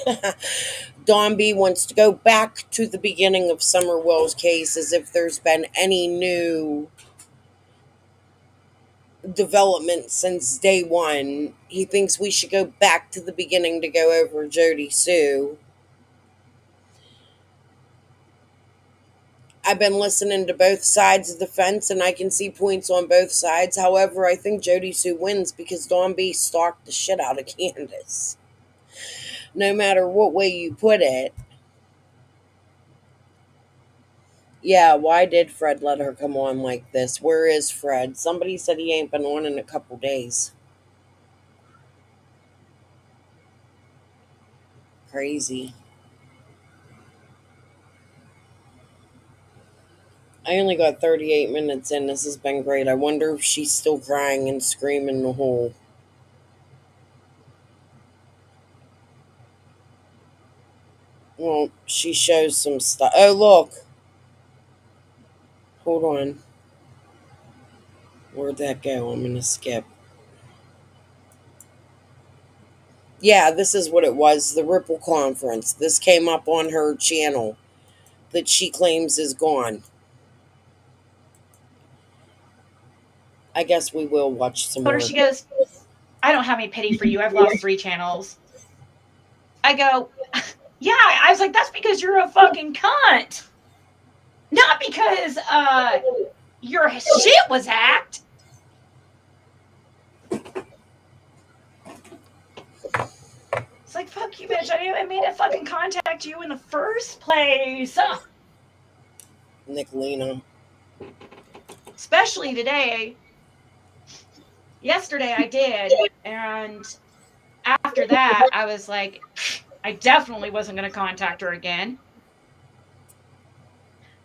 Don B wants to go back to the beginning of Summer Will's case as if there's been any new development since day one. He thinks we should go back to the beginning to go over Jody Sue. I've been listening to both sides of the fence and I can see points on both sides. However, I think Jody Sue wins because Don B stalked the shit out of Candace. No matter what way you put it. Yeah, why did Fred let her come on like this? Where is Fred? Somebody said he ain't been on in a couple days. Crazy. I only got 38 minutes in. This has been great. I wonder if she's still crying and screaming the hole. Well, she shows some stuff. Oh, look. Hold on. Where'd that go? I'm going to skip. Yeah, this is what it was. The Ripple Conference. This came up on her channel that she claims is gone. I guess we will watch some more. She goes, I don't have any pity for you. I've lost 3 channels. I go, yeah. I was like, that's because you're a fucking cunt. Not because your shit was hacked. It's like, fuck you, bitch. I didn't even mean to fucking contact you in the first place. Nicolina. Especially today. Yesterday I did. And after that, I was like, I definitely wasn't going to contact her again.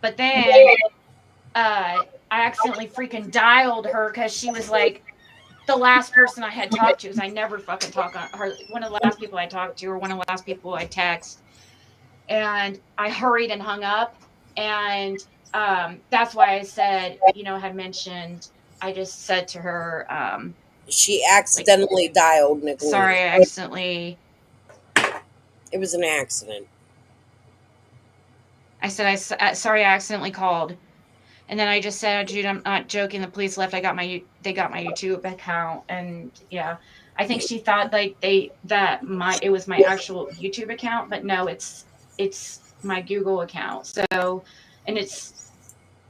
But then I accidentally freaking dialed her because she was like the last person I had talked to. Because I never fucking talk on her. One of the last people I talked to, or one of the last people I text. And I hurried and hung up. And that's why I said, had mentioned, I just said to her, she accidentally dialed Nicolina. Sorry, I accidentally. It was an accident. I said, sorry, I accidentally called. And then I just said, dude, I'm not joking. The police left. They got my YouTube account. And yeah, I think she thought like it was my actual YouTube account, but no, it's my Google account. So, and it's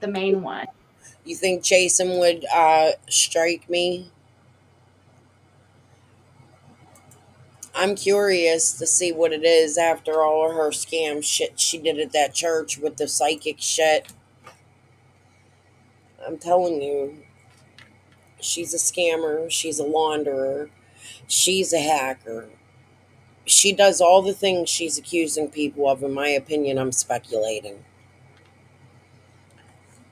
the main one. You think Jason would strike me? I'm curious to see what it is after all of her scam shit she did at that church with the psychic shit. I'm telling you, she's a scammer, she's a launderer, she's a hacker. She does all the things she's accusing people of. In my opinion, I'm speculating.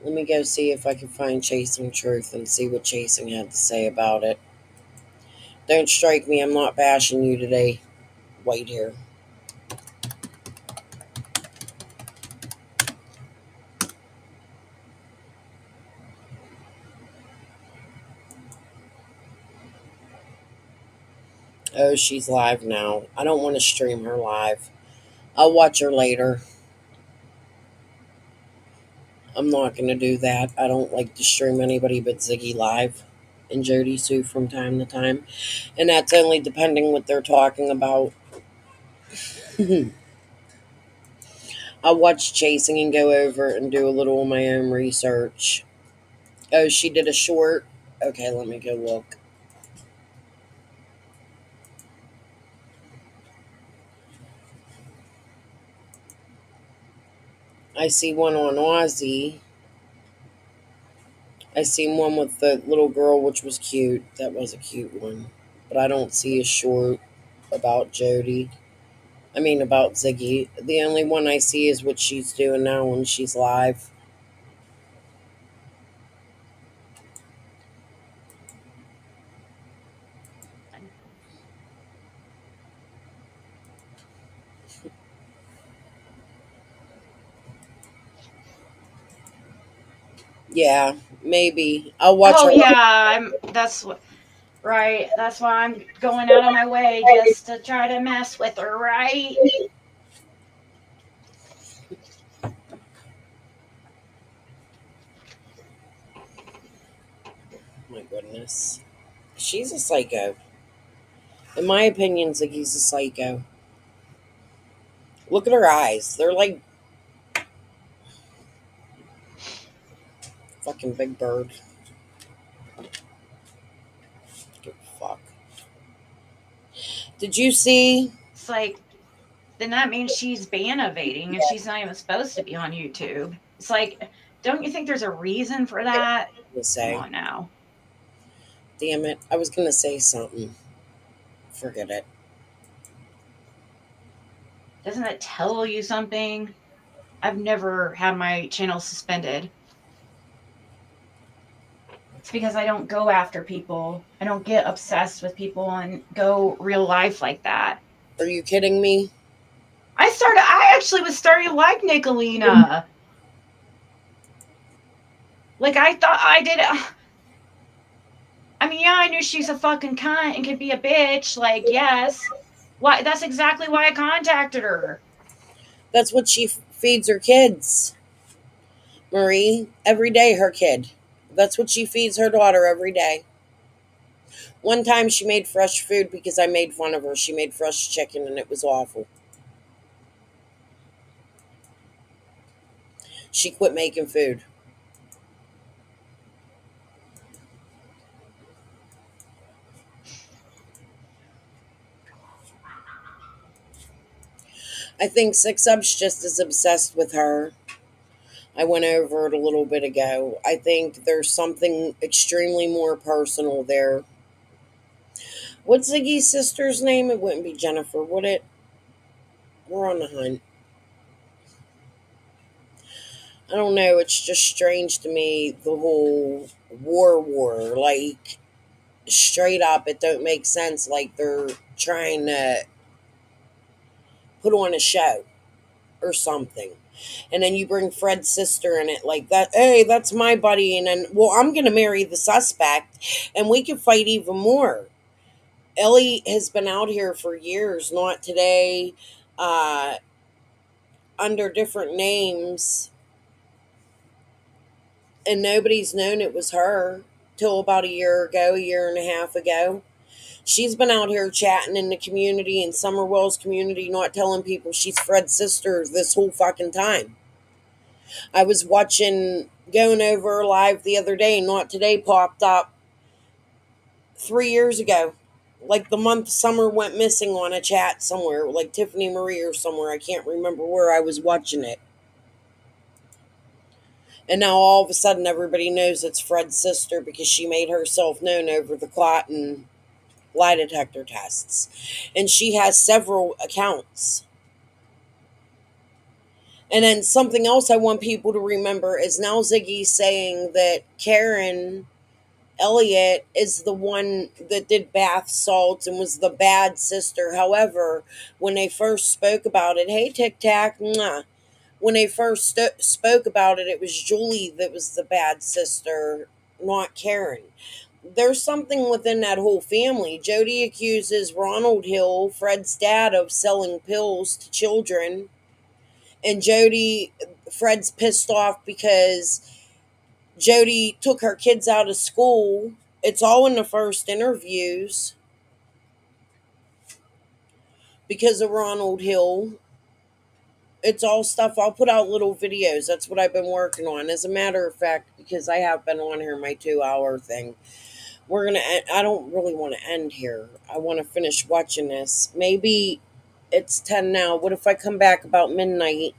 Let me go see if I can find Chasing Truth and see what Chasing had to say about it. Don't strike me, I'm not bashing you today. Wait here. Oh, she's live now. I don't want to stream her live. I'll watch her later. I'm not going to do that. I don't like to stream anybody but Ziggy live and Jody Sue from time to time. And that's only depending what they're talking about. I'll watch Chasing and go over and do a little of my own research. Oh, she did a short? Okay, let me go look. I see one on Aussie. I seen one with the little girl, which was cute. That was a cute one. But I don't see a short about Jody. I mean, about Ziggy. The only one I see is what she's doing now when she's live. Yeah, maybe. I'll watch Oh her. yeah, that's what. Right. That's why I'm going out of my way just to try to mess with her, right? My goodness. She's a psycho. In my opinion, Ziggy's a psycho. Look at her eyes. They're like fucking Big Bird. Good fuck. Did you see? It's like, then that means she's ban evading and she's not even supposed to be on YouTube. It's like, don't you think there's a reason for that? Come on now. Damn it. I was going to say something. Forget it. Doesn't that tell you something? I've never had my channel suspended. It's because I don't go after people. I don't get obsessed with people and go real life like that. Are you kidding me? I actually was starting to like Nicolina. Like, I thought I did. I mean, yeah, I knew she's a fucking cunt and could be a bitch. Like, yes. Why? That's exactly why I contacted her. That's what she feeds her kids. Marie, every day her kid. That's what she feeds her daughter every day. One time she made fresh food because I made fun of her. She made fresh chicken and it was awful. She quit making food. I think Six Up's just as obsessed with her. I went over it a little bit ago. I think there's something extremely more personal there. What's Ziggy's sister's name? It wouldn't be Jennifer, would it? We're on the hunt. I don't know. It's just strange to me, the whole war. Like, straight up, it don't make sense. Like, they're trying to put on a show or something. And then you bring Fred's sister in it like that. Hey, that's my buddy. And then, well, I'm going to marry the suspect and we can fight even more. Ellie has been out here for years, not today, under different names. And nobody's known it was her till about a year and a half ago. She's been out here chatting in the community, in Summerwell's community, not telling people she's Fred's sister this whole fucking time. I was watching, going over live the other day, Not Today popped up 3 years ago. Like the month Summer went missing on a chat somewhere, like Tiffany Marie or somewhere. I can't remember where I was watching it. And now all of a sudden everybody knows it's Fred's sister because she made herself known over the clot and lie detector tests. And she has several accounts. And then something else I want people to remember is now Ziggy saying that Karen Elliott is the one that did bath salts and was the bad sister. However, when they first spoke about it, hey, Tic Tac, mwah. When they first spoke about it, it was Julie that was the bad sister, not Karen. There's something within that whole family. Jody accuses Ronald Hill, Fred's dad, of selling pills to children. And Fred's pissed off because Jody took her kids out of school. It's all in the first interviews because of Ronald Hill. It's all stuff. I'll put out little videos. That's what I've been working on. As a matter of fact, because I have been on here my 2-hour thing. I don't really want to end here. I want to finish watching this. Maybe it's 10 now. What if I come back about midnight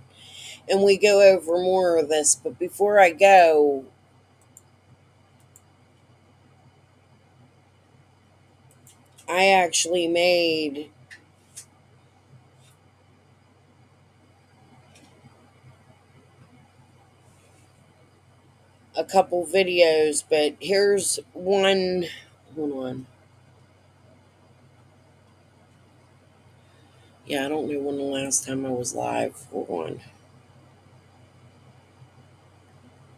and we go over more of this? But before I go, I actually made a couple videos, but here's one. Hold on. Yeah, I don't know when the last time I was live. Hold on.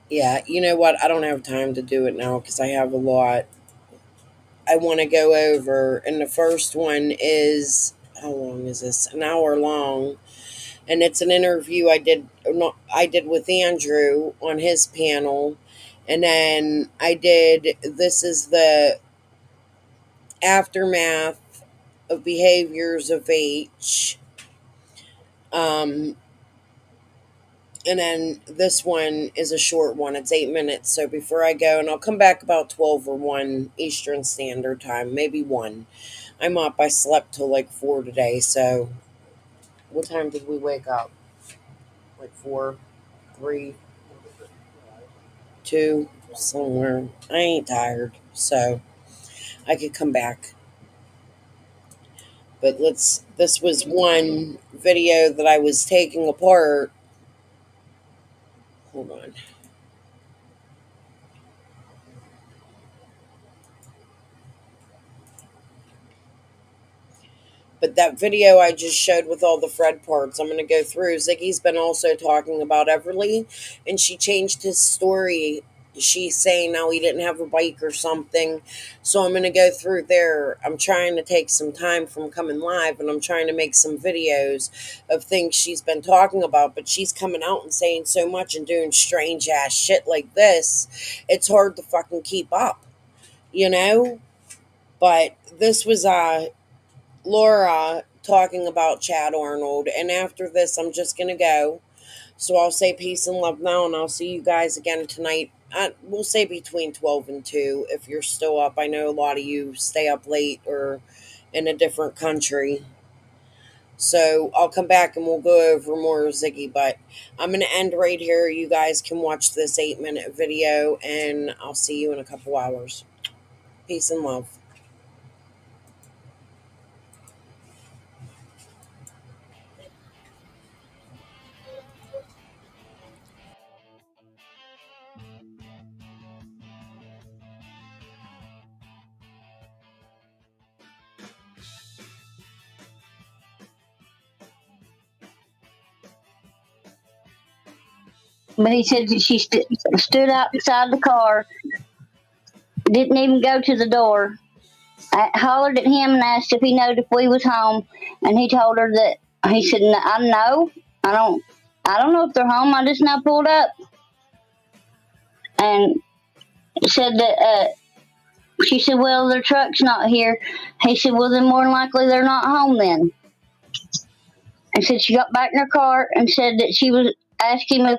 Yeah, you know what? I don't have time to do it now because I have a lot I want to go over. And the first one is, how long is this? An hour long. And it's an interview I did with Andrew on his panel. And then this is the aftermath of behaviors of H. And then this one is a short one. It's 8 minutes. So before I go, and I'll come back about 12 or 1 Eastern Standard Time, maybe 1. I'm up. I slept till like 4 today. So what time did we wake up? Like 4, 3, 2, somewhere. I ain't tired. So I could come back. But this was one video that I was taking apart. Hold on. But that video I just showed with all the Fred parts, I'm going to go through. Ziggy's been also talking about Everly, and she changed his story. She's saying now he didn't have a bike or something. So I'm going to go through there. I'm trying to take some time from coming live, and I'm trying to make some videos of things she's been talking about. But she's coming out and saying so much and doing strange ass shit like this. It's hard to fucking keep up, you know? But this was Laura talking about Chad Arnold, and after this I'm just gonna go. So I'll say peace and love now, and I'll see you guys again tonight. We'll say between 12 and 2 if you're still up. I know a lot of you stay up late or in a different country. So I'll come back and we'll go over more Ziggy, but I'm going to end right here. You guys can watch this 8-minute video, and I'll see you in a couple hours. Peace and love. But he said that she stood outside the car, didn't even go to the door. I hollered at him and asked if he knowed if we was home, and he told her that he said, "I know. I don't know if they're home. I just now pulled up," and said that She said, well, their truck's not here. He said, well, then more than likely they're not home then. And said she got back in her car and said that she was asking him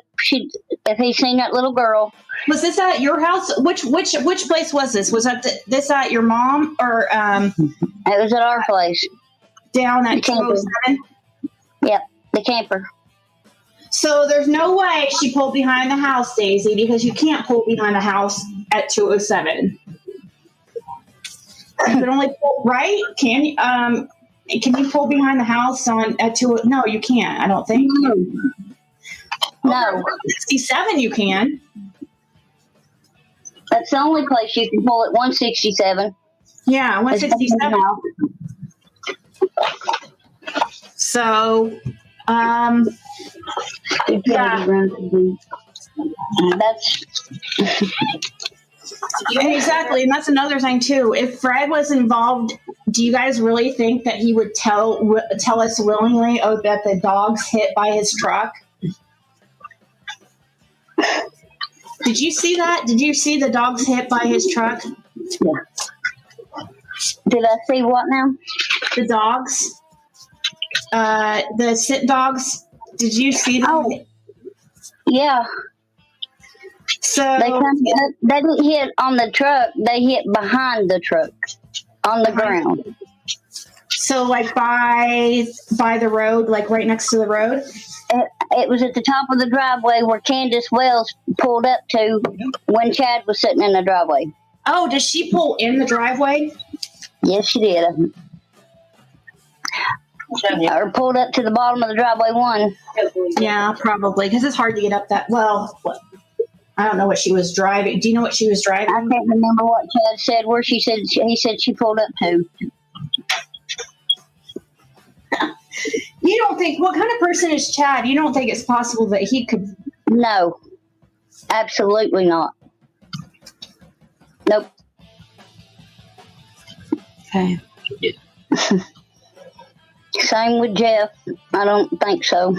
if he seen that little girl. Was this at your house? Which place was this? Was that this at your mom or It was at our place. Down at 207? Yep, the camper. So there's no way she pulled behind the house, Daisy, because you can't pull behind the house at 207. You can only pull right. Can you pull behind the house at 2? No, you can't. I don't think. No. 67, you can. That's the only place you can pull at 167. Yeah, 167. So, yeah. That's exactly, and that's another thing too. If Fred was involved, do you guys really think that he would tell us willingly? Oh, that the dog's hit by his truck. Did you see that? Did you see the dog's hit by his truck? Did I see what now? The dogs. The sit dogs. Did you see them? Oh, yeah. So they didn't hit on the truck. They hit behind the truck on the ground. So like by the road, like right next to the road? It was at the top of the driveway where Candace Wells pulled up to when Chad was sitting in the driveway. Oh, does she pull in the driveway? Yes, she did. Or pulled up to the bottom of the driveway one. Yeah, probably, because it's hard to get up that. Well, I don't know what she was driving. Do you know what she was driving? I can't remember what Chad said. Where he said she pulled up to. You don't think, what kind of person is Chad? You don't think it's possible that he could? No, absolutely not. Nope. Okay. Same with Jeff. I don't think so.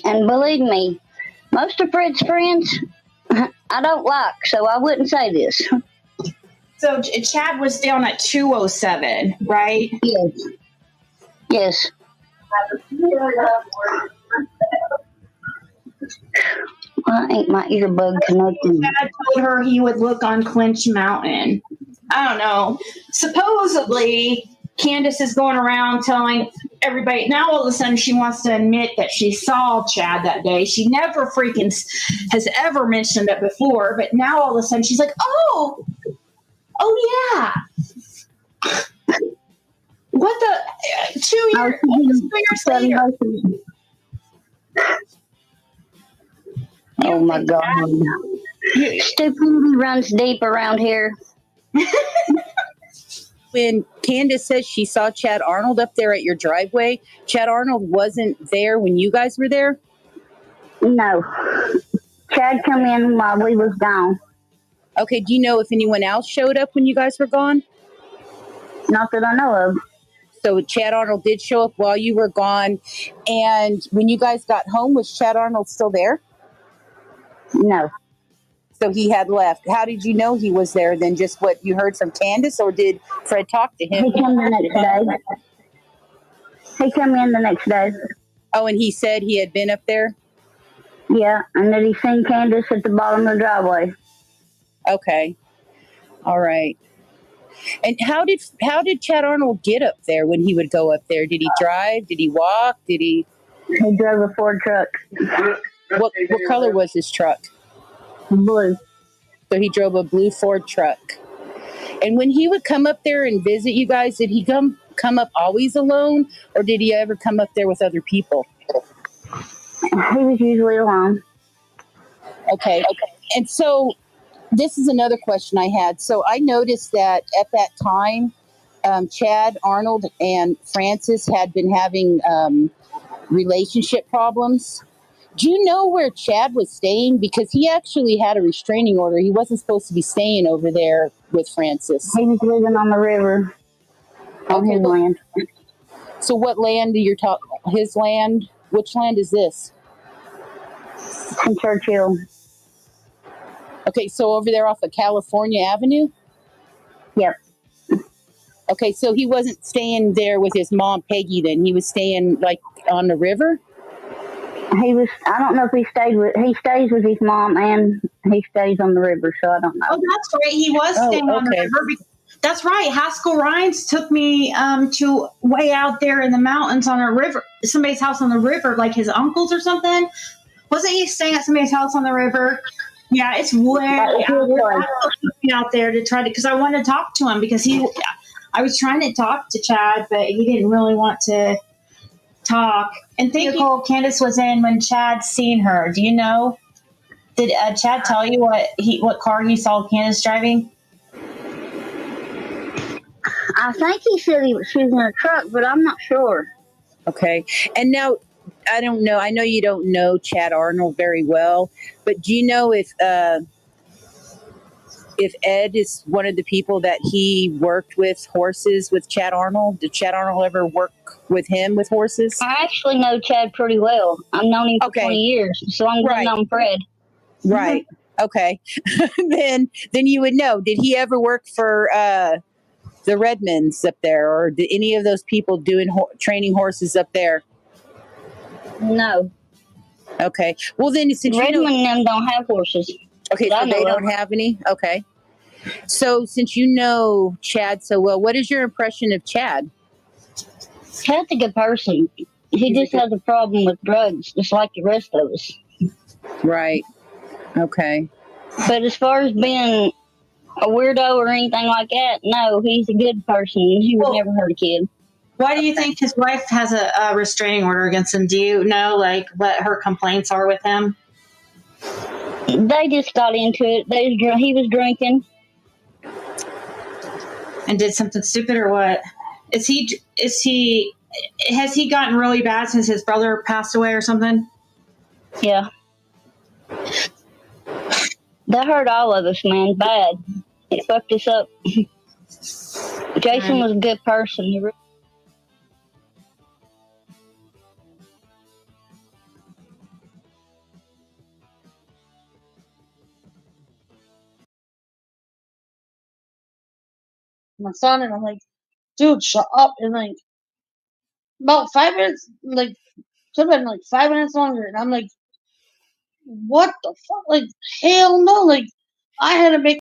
And believe me, most of Fred's friends I don't like, so I wouldn't say this. So Chad was down at 207, right? Yes. Yes. I ain't my earbud connected. Chad told her he would look on Clinch Mountain. I don't know. Supposedly, Candace is going around telling everybody. Now all of a sudden she wants to admit that she saw Chad that day. She never freaking has ever mentioned it before, but now all of a sudden she's like, oh yeah. What the 2 years later? Oh my God. Stupidity runs deep around here. When Candace says she saw Chad Arnold up there at your driveway, Chad Arnold wasn't there when you guys were there? No. Chad come in while we was gone. Okay, do you know if anyone else showed up when you guys were gone? Not that I know of. So Chad Arnold did show up while you were gone. And when you guys got home, was Chad Arnold still there? No. So he had left. How did you know he was there then? Just what you heard from Candace, or did Fred talk to him? He came the next day. He came in the next day. Oh, and he said he had been up there? Yeah, and that he seen Candace at the bottom of the driveway. Okay. All right. And how did Chad Arnold get up there when he would go up there? Did he drive? Did he walk? Did he? He drove a Ford truck. What color was his truck? Blue. So he drove a blue Ford truck. And when he would come up there and visit you guys, did he come up always alone, or did he ever come up there with other people? He was usually alone. Okay. And so this is another question I had. So I noticed that at that time, Chad Arnold and Frances had been having relationship problems. Do you know where Chad was staying? Because he actually had a restraining order. He wasn't supposed to be staying over there with Frances. He was living on the river on his land. So what land do you talk? His land? Which land is this? In Churchill. Okay, so over there off of California Avenue? Yep. Okay, so he wasn't staying there with his mom, Peggy, then. He was staying, like, on the river? He was, I don't know if he stays with his mom and he stays on the river, so I don't know. Oh, that's right. He was staying on the river. That's right. Haskell Rhines took me to way out there in the mountains on a river, somebody's house on the river, like his uncle's or something. Wasn't he staying at somebody's house on the river? Yeah, it's way out there to try to, because I wanted to talk to him because I was trying to talk to Chad, but he didn't really want to talk. And vehicle Candace was in when Chad seen her. Do you know? Did Chad tell you what car he saw Candace driving? I think he said she was in a truck, but I'm not sure. Okay. And now, I don't know. I know you don't know Chad Arnold very well, but do you know if Ed is one of the people that he worked with horses with Chad Arnold? Did Chad Arnold ever work with him with horses? I actually know Chad pretty well. I've known him for 20 years, so I'm going to know Fred. Right. Okay. then you would know. Did he ever work for the Redmonds up there, or did any of those people doing training horses up there? No. Okay. Well, then since Redmond and them don't have horses. Okay, so they don't have any? Okay. So since you know Chad so well, what is your impression of Chad? Chad's a good person. He just has a problem with drugs, just like the rest of us. Right. Okay. But as far as being a weirdo or anything like that, no, he's a good person. He would never hurt a kid. Why do you think his wife has a restraining order against him? Do you know, like, what her complaints are with him? They just got into it. He was drinking. And did something stupid or what? Has he gotten really bad since his brother passed away or something? Yeah. That hurt all of us, man, bad. It fucked us up. Jason was a good person. My son, and I'm like, dude, shut up. And like, about 5 minutes, like, could have been like 5 minutes longer. And I'm like, what the fuck? Like, hell no. Like, I had to make